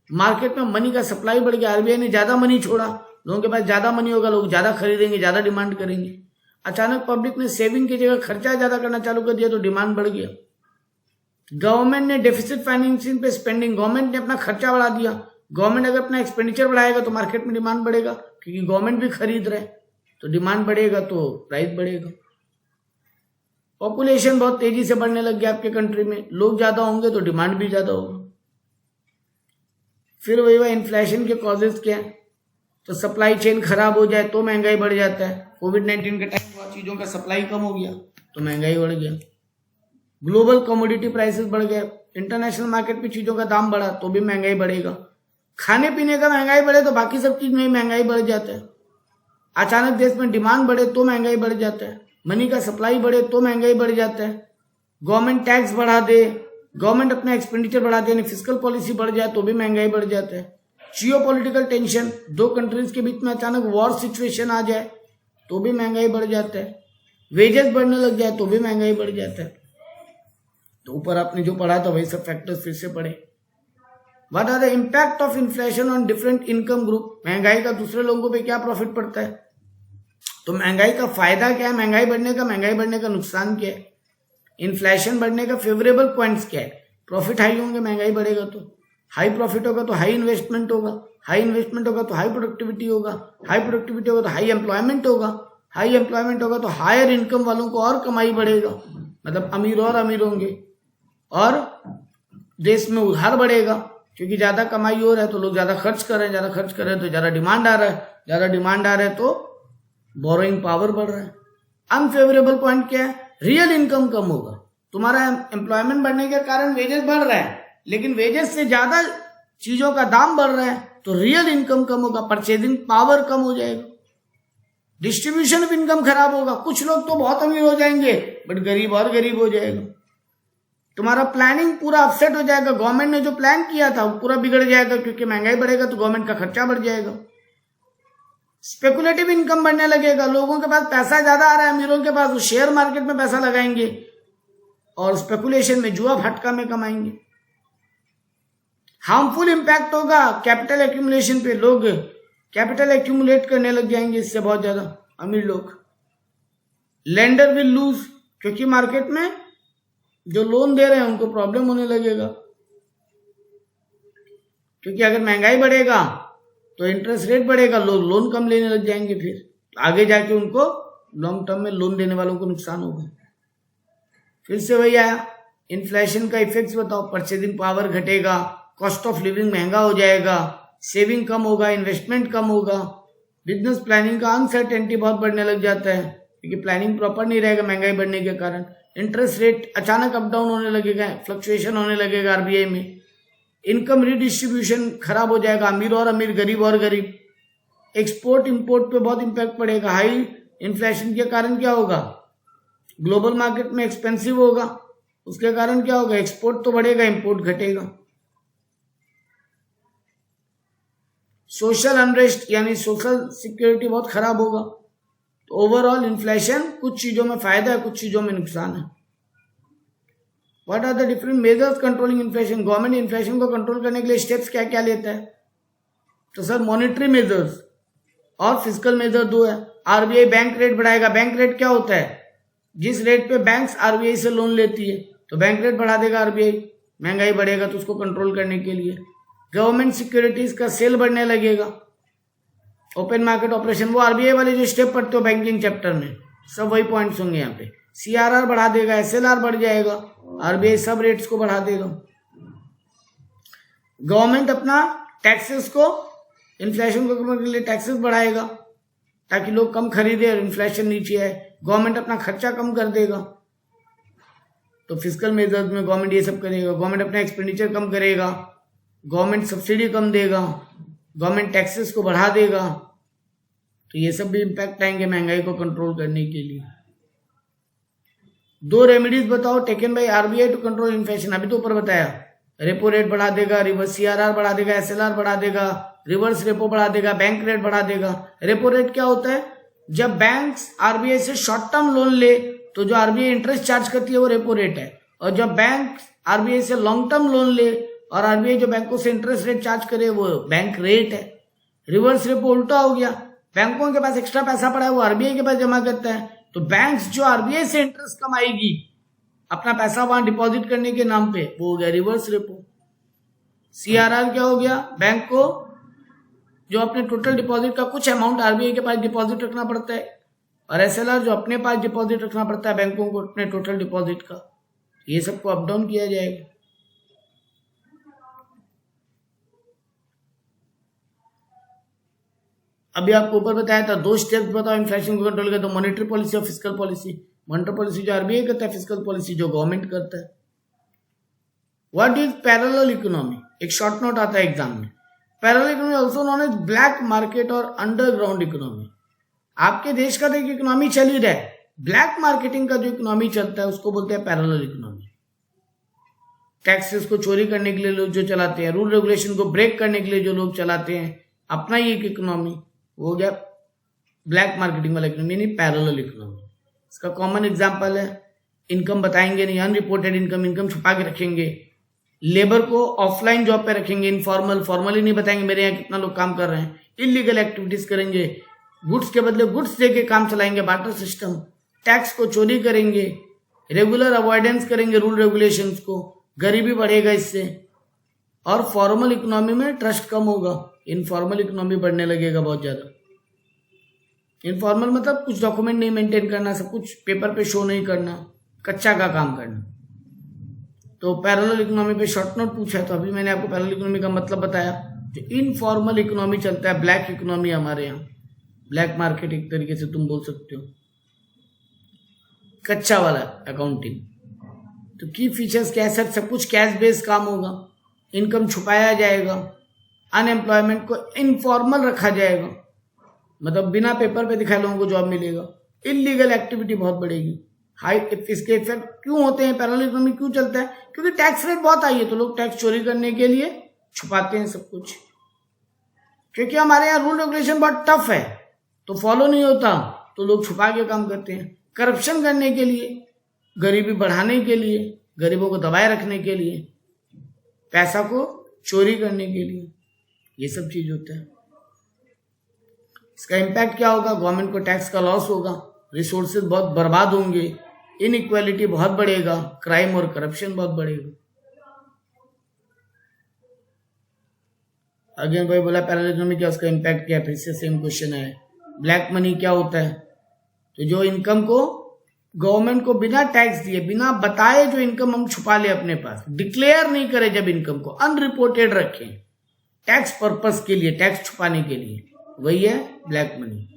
मार्केट में मनी का सप्लाई बढ़ गया, आरबीआई ने ज्यादा मनी छोड़ा, लोगों के पास ज्यादा मनी होगा, लोग ज्यादा खरीदेंगे, ज्यादा डिमांड करेंगे, अचानक पब्लिक ने सेविंग की जगह खर्चा ज्यादा करना चालू कर दिया तो डिमांड बढ़ गया। गवर्नमेंट ने डेफिसिट फाइनेंसिंग पे स्पेंडिंग, गवर्नमेंट ने अपना खर्चा बढ़ा दिया, गवर्नमेंट अगर अपना एक्सपेंडिचर बढ़ाएगा तो मार्केट में डिमांड बढ़ेगा क्योंकि गवर्नमेंट भी खरीद रहे, तो डिमांड बढ़ेगा तो प्राइस बढ़ेगा। पॉपुलेशन बहुत तेजी से बढ़ने लग गया आपके कंट्री में, लोग ज्यादा होंगे तो डिमांड भी ज्यादा होगा। फिर वही वह इन्फ्लेशन के कॉजेज क्या है, तो सप्लाई चेन खराब हो जाए तो महंगाई बढ़ जाता है, कोविड-19 के टाइम बहुत चीजों का सप्लाई कम हो गया तो महंगाई बढ़ गया। ग्लोबल कमोडिटी प्राइसेस बढ़ गए, इंटरनेशनल मार्केट पे चीजों का दाम बढ़ा तो भी महंगाई बढ़ेगा। खाने पीने का महंगाई बढ़े तो बाकी सब चीज में महंगाई बढ़ जाता है। अचानक देश में डिमांड बढ़े तो महंगाई बढ़ जाता है, मनी का सप्लाई बढ़े तो महंगाई बढ़ जाता है, गवर्नमेंट टैक्स बढ़ा दे, गवर्नमेंट अपना एक्सपेंडिचर बढ़ा दे, फिजिकल पॉलिसी बढ़ जाए तो भी महंगाई बढ़ जाता है। जियो पॉलिटिकल टेंशन, दो कंट्रीज के बीच में अचानक वॉर सिचुएशन आ जाए तो भी महंगाई बढ़ जाता है, वेजेस बढ़ने लग जाए तो भी महंगाई बढ़ जाता है। तो ऊपर आपने जो पढ़ा था वही सब फैक्टर्स फिर से पढ़े। What are the impact of inflation on different income group, महंगाई का दूसरे लोगों पे क्या प्रॉफिट पड़ता है, तो महंगाई का फायदा क्या है, महंगाई बढ़ने का नुकसान क्या है, इन्फ्लेशन बढ़ने का फेवरेबल पॉइंट्स क्या है। प्रॉफिट हाई होंगे, महंगाई बढ़ेगा तो हाई प्रॉफिट होगा, तो हाई इन्वेस्टमेंट होगा, हाई इन्वेस्टमेंट होगा तो हाई प्रोडक्टिविटी होगा, हाई प्रोडक्टिविटी होगा तो हाई एम्प्लॉयमेंट होगा, हाई एम्प्लॉयमेंट होगा तो हायर इनकम वालों को और कमाई बढ़ेगा, मतलब अमीर और अमीर होंगे, और देश में उधार बढ़ेगा क्योंकि ज्यादा कमाई हो रहा है तो लोग ज्यादा खर्च कर रहे हैं, ज्यादा खर्च कर रहे हैं तो ज्यादा डिमांड आ रहा है, ज्यादा डिमांड आ रहा है तो बोरोइंग पावर बढ़ रहा है। अनफेवरेबल पॉइंट क्या है, रियल इनकम कम होगा। तुम्हारा एम्प्लॉयमेंट बढ़ने के कारण वेजेस बढ़ रहा है, लेकिन वेजेस से ज्यादा चीजों का दाम बढ़ रहा है तो रियल इनकम कम होगा, परचेजिंग पावर कम हो जाएगा, डिस्ट्रीब्यूशन ऑफ इनकम खराब होगा। कुछ लोग तो बहुत अमीर हो जाएंगे बट गरीब और गरीब हो जाएगा। तुम्हारा प्लानिंग पूरा अपसेट हो जाएगा, गवर्नमेंट ने जो प्लान किया था वो पूरा बिगड़ जाएगा क्योंकि महंगाई बढ़ेगा तो गवर्नमेंट का खर्चा बढ़ जाएगा। स्पेकुलेटिव इनकम बढ़ने लगेगा, लोगों के पास पैसा ज्यादा आ रहा है, अमीरों के पास, वो शेयर मार्केट में पैसा लगाएंगे और स्पेकुलेशन में, जुआ फटका में कमाएंगे। हार्मफुल इंपैक्ट होगा कैपिटल एक्यूमुलेशन पे, लोग कैपिटल एक्यूमुलेट करने लग जाएंगे इससे बहुत ज्यादा, अमीर लोग। लेंडर विल लूज, क्योंकि मार्केट में जो लोन दे रहे हैं उनको प्रॉब्लम होने लगेगा, क्योंकि अगर महंगाई बढ़ेगा तो इंटरेस्ट रेट बढ़ेगा, लोग लोन कम लेने लग जाएंगे, फिर आगे जाके उनको लॉन्ग टर्म में लोन देने वालों को नुकसान होगा। फिर से वही आया, इन्फ्लेशन का इफेक्ट्स बताओ, परचेजिंग पावर घटेगा, कॉस्ट ऑफ लिविंग महंगा हो जाएगा, सेविंग कम होगा, इन्वेस्टमेंट कम होगा, बिजनेस प्लानिंग का अनसर्टेनिटी बहुत बढ़ने लग जाता है क्योंकि प्लानिंग प्रॉपर नहीं रहेगा महंगाई बढ़ने के कारण। इंटरेस्ट रेट अचानक अप डाउन होने लगेगा, फ्लक्चुएशन होने लगेगा आरबीआई में। इनकम रिडिस्ट्रीब्यूशन खराब हो जाएगा, अमीर और अमीर, गरीब और गरीब। एक्सपोर्ट इंपोर्ट पे बहुत इंपैक्ट पड़ेगा। हाई इन्फ्लेशन के कारण क्या होगा, ग्लोबल मार्केट में एक्सपेंसिव होगा, उसके कारण क्या होगा, एक्सपोर्ट तो बढ़ेगा, इंपोर्ट घटेगा। सोशल अनरेस्ट यानी सोशल सिक्योरिटी बहुत खराब होगा। तो ओवरऑल इन्फ्लेशन कुछ चीजों में फायदा है, कुछ चीजों में नुकसान है। What are the different measures controlling inflation, government inflation को कंट्रोल करने के लिए स्टेप्स क्या क्या लेता है, तो सर मॉनेटरी मेजर्स और फिजिकल मेजर दो है। आरबीआई बैंक रेट बढ़ाएगा, बैंक रेट क्या होता है, जिस रेट पे बैंक्स आरबीआई से लोन लेती है तो बैंक रेट बढ़ा देगा आरबीआई, महंगाई बढ़ेगा तो उसको कंट्रोल करने के लिए। गवर्नमेंट सिक्योरिटीज का सेल बढ़ने लगेगा, ओपन मार्केट ऑपरेशन, वो आरबीआई वाले जो स्टेप पढ़ते हो बैंकिंग चैप्टर में, सब वही पॉइंट्स होंगे यहाँ पे। सीआरआर बढ़ा देगा, एसएलआर बढ़ जाएगा, आरबीआई सब रेट्स को बढ़ा देगा। गवर्नमेंट अपना टैक्सेस को, इन्फ्लेशन को कम करने के लिए टैक्सेस बढ़ाएगा ताकि लोग कम खरीदे और इन्फ्लेशन नीचे आए। गवर्नमेंट अपना खर्चा कम कर देगा, तो फिजिकल मेजर्स में गवर्नमेंट ये सब करेगा। गवर्नमेंट अपना एक्सपेंडिचर कम करेगा, गवर्नमेंट सब्सिडी कम देगा, गवर्नमेंट टैक्सेस को बढ़ा देगा, तो ये सब भी इम्पैक्ट आएंगे महंगाई को कंट्रोल करने के लिए। दो रेमेडीज बताओ taken by RBI to control inflation. अभी तो ऊपर बताया, रेपो रेट बढ़ा देगा, रिवर्स सीआरआर बढ़ा देगा, एसएलआर बढ़ा देगा, रिवर्स रेपो बढ़ा देगा, बैंक रेट बढ़ा देगा। रेपो रेट क्या होता है, जब बैंक्स आरबीआई से शॉर्ट टर्म लोन ले तो जो आरबीआई इंटरेस्ट चार्ज करती है वो रेपो रेट है, और जब बैंक आरबीआई से लॉन्ग टर्म लोन ले और आरबीआई जो बैंकों से इंटरेस्ट रेट चार्ज करे वो बैंक रेट है। रिवर्स रेपो उल्टा हो गया, बैंकों के पास एक्स्ट्रा पैसा पड़ा है वो आरबीआई के पास जमा करता है, तो बैंक्स जो आरबीआई से इंटरेस्ट कमाएगी अपना पैसा वहां डिपॉजिट करने के नाम पे, वो हो गया रिवर्स रेपो। सीआरआर क्या हो गया, बैंक को जो अपने टोटल डिपॉजिट का कुछ अमाउंट आरबीआई के पास डिपॉजिट रखना पड़ता है, और एसएलआर जो अपने पास डिपॉजिट रखना पड़ता है बैंकों को अपने टोटल डिपॉजिट का, ये सबको अप डाउन किया जाएगा। अभी आपको ऊपर बताया था, दो स्टेप्स बताओ इन्फ्लेशन को कंट्रोल कर, तो मॉनेटरी पॉलिसी और फिजिकल पॉलिसी। मॉनेटरी पॉलिसी जो आरबीआई करता है, फिजिकल पॉलिसी जो गवर्नमेंट करता है। What is parallel economy? एक शॉर्ट नोट आता है एग्जाम में। Parallel economy also known as black market और अंडरग्राउंड इकोनॉमी। आपके देश का तो एक इकोनॉमी चल ही रहा है, ब्लैक मार्केटिंग का जो इकोनॉमी चलता है उसको बोलते हैं पैरेलल इकोनॉमी। टैक्सेस को चोरी करने के लिए लोग जो चलाते हैं, रूल रेगुलेशन को ब्रेक करने के लिए जो लोग चलाते हैं अपना ही एक इकोनॉमी, वो हो गया ब्लैक मार्केटिंग वाला इकोनॉमी, यानी पैरेलल इकोनॉमी। इसका कॉमन एग्जांपल है, इनकम बताएंगे नहीं, अनरिपोर्टेड इनकम, इनकम छुपा के रखेंगे, लेबर को ऑफलाइन जॉब पे रखेंगे, इनफॉर्मल, फॉर्मली नहीं बताएंगे मेरे यहाँ कितना लोग काम कर रहे हैं, इलीगल एक्टिविटीज करेंगे, गुड्स के बदले गुड्स देके काम चलाएंगे, बार्टर सिस्टम, टैक्स को चोरी करेंगे, रेगुलर अवॉइडेंस करेंगे रूल रेगुलेशंस को, गरीबी बढ़ेगा इससे, और फॉर्मल इकोनॉमी में ट्रस्ट कम होगा, इनफॉर्मल इकोनॉमी बढ़ने लगेगा बहुत ज्यादा। इनफॉर्मल मतलब कुछ डॉक्यूमेंट नहीं मेंटेन करना, सब कुछ पेपर पे शो नहीं करना, कच्चा का काम करना। तो पैरेलल इकोनॉमी पे शॉर्ट नोट पूछा है, तो अभी मैंने आपको पैरेलल इकोनॉमी का मतलब बताया। जो इनफॉर्मल इकोनॉमी चलता है, ब्लैक इकोनॉमी हमारे यहाँ, ब्लैक मार्केट एक तरीके से तुम बोल सकते हो, कच्चा वाला अकाउंटिंग। तो की फीचर्स क्या है सर? सब कुछ कैश बेस्ड काम होगा, इनकम छुपाया जाएगा, अनएम्प्लॉयमेंट को इनफॉर्मल रखा जाएगा, मतलब बिना पेपर पे दिखाए लोगों को जॉब मिलेगा, इलीगल एक्टिविटी बहुत बढ़ेगी, हाई इसके इफेक्ट क्यों होते हैं, पैरेलल इकोनॉमी क्यों चलता है? क्योंकि टैक्स रेट बहुत हाई है, तो लोग टैक्स चोरी करने के लिए छुपाते हैं सब कुछ। क्योंकि हमारे यहाँ रूल रेगुलेशन बहुत टफ है, तो फॉलो नहीं होता, तो लोग छुपा के काम करते हैं, करप्शन करने के लिए, गरीबी बढ़ाने के लिए, गरीबों को दबाए रखने के लिए, पैसा को चोरी करने के लिए, ये सब चीज होता है। इसका इम्पैक्ट क्या होगा? गवर्नमेंट को टैक्स का लॉस होगा, रिसोर्सेज बहुत बर्बाद होंगे, इनइक्वालिटी बहुत बढ़ेगा, क्राइम और करप्शन बहुत बढ़ेगा। अगेन भाई बोला पैरेलल इकोनॉमी क्या, उसका इम्पैक्ट क्या? फिर से सेम क्वेश्चन है। ब्लैक मनी क्या होता है? तो जो इनकम को गवर्नमेंट को बिना टैक्स दिए, बिना बताए जो इनकम हम छुपा ले अपने पास, डिक्लेयर नहीं करे, जब इनकम को अनरिपोर्टेड रखें टैक्स पर्पस के लिए, टैक्स छुपाने के लिए, वही है ब्लैक मनी।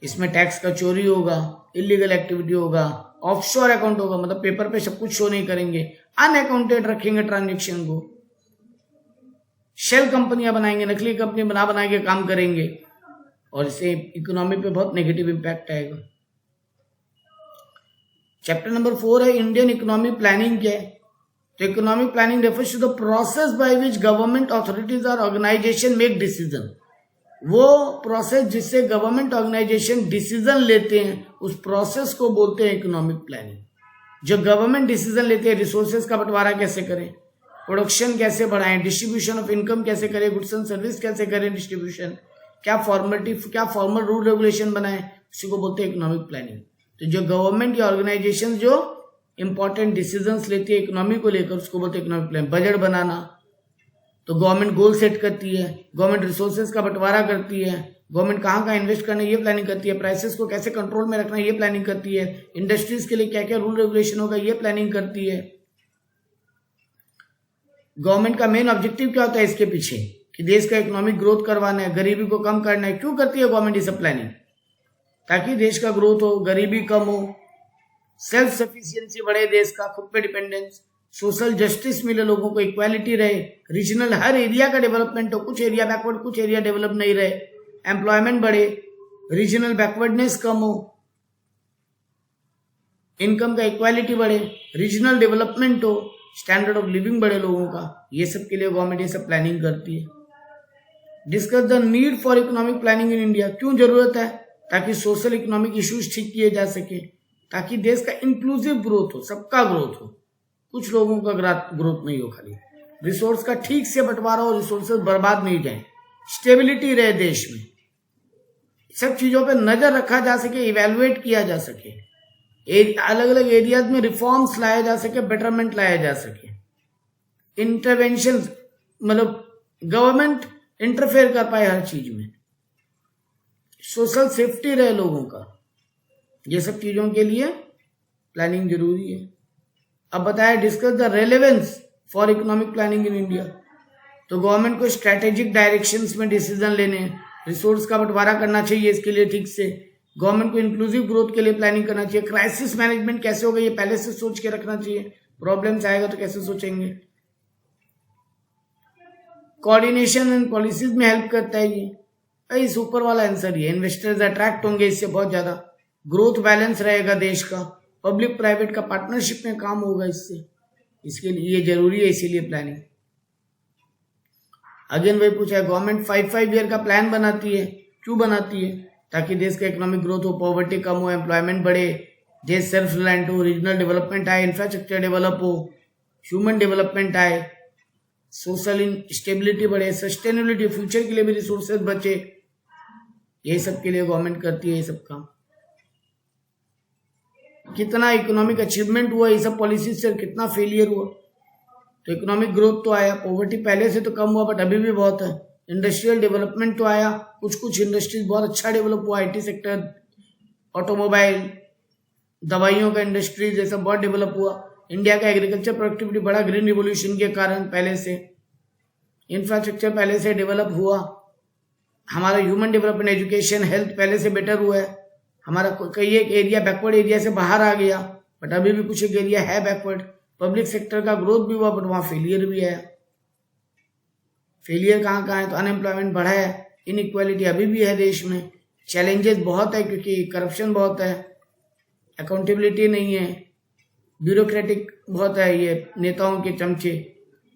इसमें टैक्स का चोरी होगा, इलीगल एक्टिविटी होगा, ऑफशोर अकाउंट होगा, मतलब पेपर पे सब कुछ शो नहीं करेंगे, अनअकाउंटेड रखेंगे ट्रांजेक्शन को, शेल कंपनियां बनाएंगे, नकली कंपनी बना के काम करेंगे, और इससे इकोनॉमी पे बहुत नेगेटिव इंपैक्ट आएगा। चैप्टर नंबर 4 है इंडियन इकोनॉमिक प्लानिंग क्या है? तो economic planning refers to the process by which government authorities और ऑर्गेनाइजेशन मेक डिसीजन। वो प्रोसेस जिससे गवर्नमेंट ऑर्गेनाइजेशन डिसीजन लेते हैं, उस प्रोसेस को बोलते हैं इकोनॉमिक प्लानिंग। जो गवर्नमेंट डिसीजन लेते हैं, रिसोर्सेज का बंटवारा कैसे करें, प्रोडक्शन कैसे बढ़ाएं, डिस्ट्रीब्यूशन ऑफ इनकम कैसे करें, गुड्स एंड सर्विस कैसे करें डिस्ट्रीब्यूशन, क्या फॉर्मल रूल रेगुलेशन बनाएं, उसी को बोलते हैं इकोनॉमिक प्लानिंग। तो जो गवर्नमेंट या ऑर्गेनाइजेशन जो इंपॉर्टेंट डिसीजंस लेती है इकोनॉमी को लेकर, उसको बोलते हैं इकोनॉमिक प्लान। बजट बनाना, तो गवर्नमेंट गोल सेट करती है, गवर्नमेंट रिसोर्सेज का बंटवारा करती है, गवर्नमेंट कहाँ इन्वेस्ट करना है ये प्लानिंग करती है, प्राइसेस को कैसे कंट्रोल में रखना है ये प्लानिंग करती है, इंडस्ट्रीज के लिए क्या क्या रूल रेगुलेशन होगा ये प्लानिंग करती है। गवर्नमेंट का मेन ऑब्जेक्टिव क्या होता है इसके पीछे, कि देश का इकोनॉमिक ग्रोथ करवाना है, गरीबी को कम करना है। क्यों करती है गवर्नमेंट ये सब प्लानिंग? ताकि देश का ग्रोथ हो, गरीबी कम हो, सेल्फ सफिशिएंसी बढ़े, देश का खुद पे डिपेंडेंस, सोशल जस्टिस मिले, लोगों को इक्वालिटी रहे, रीजनल हर एरिया का डेवलपमेंट हो, कुछ एरिया बैकवर्ड कुछ एरिया डेवलप नहीं रहे, एम्प्लॉयमेंट बढ़े, रीजनल बैकवर्डनेस कम हो, इनकम का इक्वालिटी बढ़े, रीजनल डेवलपमेंट हो, स्टैंडर्ड ऑफ लिविंग बढ़े लोगों का। ये सब के लिए गवर्नमेंट ये सब प्लानिंग करती है। Discuss the need for economic planning in India. क्यों जरूरत है? ताकि सोशल इकोनॉमिक इश्यूज ठीक किए जा सके, ताकि देश का इंक्लूसिव ग्रोथ हो, सबका ग्रोथ हो, कुछ लोगों का ग्रोथ नहीं हो, खाली रिसोर्स का ठीक से बंटवारा हो, रिसोर्सेज बर्बाद नहीं जाए, स्टेबिलिटी रहे देश में, सब चीजों पे नजर रखा जा सके, इवेलुएट किया जा सके, अलग अलग एरियाज में रिफॉर्म्स लाया जा सके, बेटरमेंट लाया जा सके, इंटरवेंशन, मतलब गवर्नमेंट इंटरफेयर कर पाए हर चीज में, सोशल सेफ्टी रहे लोगों का। ये सब चीजों के लिए प्लानिंग जरूरी है। अब बताया discuss the relevance for economic planning in India. तो गवर्नमेंट को स्ट्रेटेजिक डायरेक्शंस में डिसीजन लेने, रिसोर्स का बंटवारा करना चाहिए इसके लिए ठीक से, गवर्नमेंट को इंक्लूसिव ग्रोथ के लिए प्लानिंग करना चाहिए। क्राइसिस मैनेजमेंट कैसे होगा ये पहले से सोच के रखना चाहिए, प्रॉब्लम्स आएगा तो कैसे सोचेंगे। कोऑर्डिनेशन एंड पॉलिसीज में हेल्प करता है ये, इस ऊपर वाला आंसर ये। इन्वेस्टर्स अट्रैक्ट होंगे इससे बहुत ज्यादा, ग्रोथ बैलेंस रहेगा देश का, पब्लिक प्राइवेट का पार्टनरशिप में काम होगा इससे, इसके लिए ये जरूरी है, इसीलिए प्लानिंग। अगेन वही पूछा है, गवर्नमेंट 5 ईयर का प्लान बनाती है, क्यों बनाती है? ताकि देश का इकोनॉमिक ग्रोथ हो, पॉवर्टी कम हो, एम्प्लॉयमेंट बढ़े, देश सेल्फ रिलायंट हो, रीजनल डेवलपमेंट आए, इंफ्रास्ट्रक्चर डेवलप हो, ह्यूमन डेवलपमेंट आए, सोशल स्टेबिलिटी बढ़े, सस्टेनेबिलिटी, फ्यूचर के लिए भी रिसोर्सेज बचे, यही सब के लिए गवर्नमेंट करती है ये सब काम। कितना इकोनॉमिक अचीवमेंट हुआ ये सब पॉलिसी से, कितना फेलियर हुआ? तो इकोनॉमिक ग्रोथ तो आया, पॉवर्टी पहले से तो कम हुआ बट अभी भी बहुत है। इंडस्ट्रियल डेवलपमेंट तो आया, कुछ इंडस्ट्रीज बहुत अच्छा डेवलप हुआ, आईटी सेक्टर, ऑटोमोबाइल, दवाइयों का इंडस्ट्रीज जैसा बहुत डेवलप हुआ। इंडिया का एग्रीकल्चर प्रोडक्टिविटी बढ़ा ग्रीन रिवोल्यूशन के कारण, पहले से इंफ्रास्ट्रक्चर पहले से डेवलप हुआ, हमारा ह्यूमन डेवलपमेंट, एजुकेशन, हेल्थ पहले से बेटर हुआ है। हमारा कई एक एरिया बैकवर्ड एरिया से बाहर आ गया बट अभी भी कुछ एक एरिया है बैकवर्ड। पब्लिक सेक्टर का ग्रोथ भी हुआ बट वहां फेलियर भी है। फेलियर कहाँ कहाँ है? तो अनएम्प्लॉयमेंट बढ़ा है, इनइक्वालिटी अभी भी है देश में, चैलेंजेस बहुत है क्योंकि करप्शन बहुत है, अकाउंटेबिलिटी नहीं है, ब्यूरोक्रेटिक बहुत है, ये नेताओं के चमचे,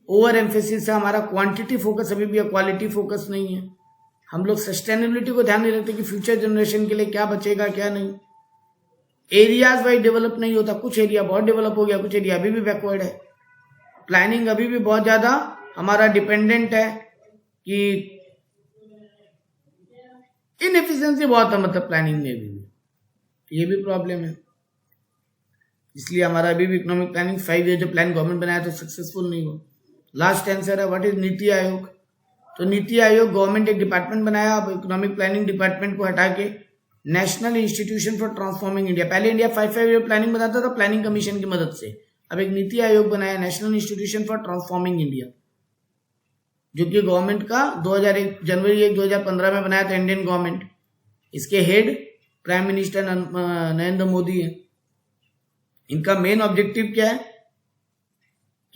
ओवर एम्फेसिस है हमारा, क्वांटिटी फोकस अभी भी है, क्वालिटी फोकस नहीं है। हम लोग सस्टेनेबिलिटी को ध्यान नहीं रखते कि फ्यूचर जनरेशन के लिए क्या बचेगा क्या नहीं। एरियाज वाइज डेवलप नहीं होता, कुछ एरिया बहुत डेवलप हो गया, कुछ एरिया अभी भी बैकवर्ड है। प्लानिंग अभी भी बहुत ज्यादा हमारा डिपेंडेंट है कि इनएफिशिएंसी बहुत है, मतलब प्लानिंग में भी ये भी प्रॉब्लम है। इसलिए हमारा अभी भी इकोनॉमिक प्लानिंग 5 ईयर जो प्लान गवर्नमेंट बनाया तो सक्सेसफुल नहीं हुआ। लास्ट आंसर है व्हाट इज नीति आयोग? तो नीति आयोग गवर्नमेंट एक डिपार्टमेंट बनाया, अब इकोनॉमिक प्लानिंग डिपार्टमेंट को हटा के national institution for transforming India, पहले इंडिया 5 ईयर प्लानिंग बनाता था प्लानिंग कमीशन की मदद से, अब एक नीति आयोग बनाया national institution for transforming India, जो कि गवर्नमेंट का जनवरी 1 2015 में बनाया था इंडियन गवर्नमेंट। इसके head prime minister Narendra Modi है। इनका मेन ऑब्जेक्टिव क्या है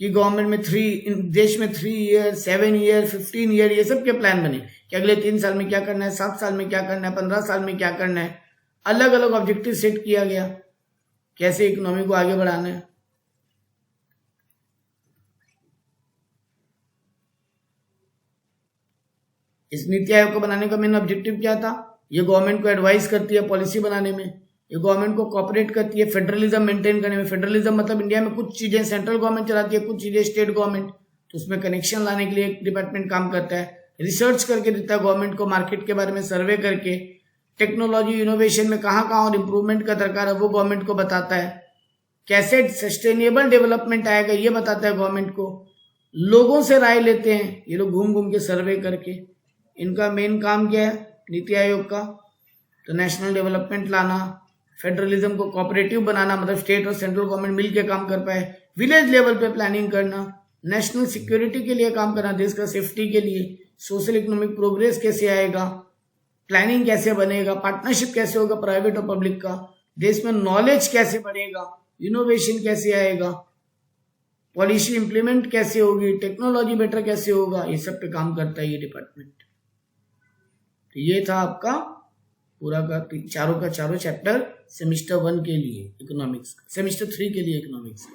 कि गवर्नमेंट में देश में 3 ईयर, 7 ईयर, 15 ईयर ये सब के प्लान बने कि अगले 3 साल में क्या करना है, 7 साल में क्या करना है, 15 साल में क्या करना है। अलग अलग ऑब्जेक्टिव सेट किया गया कैसे इकोनॉमी को आगे बढ़ाना है। इस नीति आयोग को बनाने का मेन ऑब्जेक्टिव क्या था? ये गवर्नमेंट को एडवाइस करती है पॉलिसी बनाने में, ये गवर्नमेंट को कोऑपरेट करती है फेडरलिज्म मेंटेन करने में। फेडरलिज्म मतलब इंडिया में कुछ चीजें सेंट्रल गवर्नमेंट चलाती है, कुछ चीजें स्टेट गवर्नमेंट, तो उसमें कनेक्शन लाने के लिए एक डिपार्टमेंट काम करता है। रिसर्च करके देता है गवर्नमेंट को, मार्केट के बारे में सर्वे करके, टेक्नोलॉजी इनोवेशन में कहाँ कहाँ और इम्प्रूवमेंट का दरकार है वो गवर्नमेंट को बताता है। कैसे सस्टेनेबल डेवलपमेंट आएगा ये बताता है गवर्नमेंट को। लोगों से राय लेते हैं ये लोग घूम घूम के सर्वे करके। इनका मेन काम क्या है नीति आयोग का? तो नेशनल डेवलपमेंट लाना, फेडरलिज्म को कोऑपरेटिव बनाना, मतलब स्टेट और सेंट्रल गवर्नमेंट मिलकर काम कर पाए, विलेज लेवल पे प्लानिंग करना, नेशनल सिक्योरिटी के लिए काम करना, देश का सेफ्टी के लिए, सोशल इकोनॉमिक प्रोग्रेस कैसे आएगा, प्लानिंग कैसे बनेगा, पार्टनरशिप कैसे होगा प्राइवेट और पब्लिक का, देश में नॉलेज कैसे बढ़ेगा, इनोवेशन कैसे आएगा, पॉलिसी इंप्लीमेंट कैसे होगी, टेक्नोलॉजी बेटर कैसे होगा, ये सब पे काम करता है ये डिपार्टमेंट। तो ये था आपका पूरा का चारों चैप्टर सेमेस्टर 1 के लिए इकोनॉमिक्स, सेमेस्टर 3 के लिए इकोनॉमिक्स।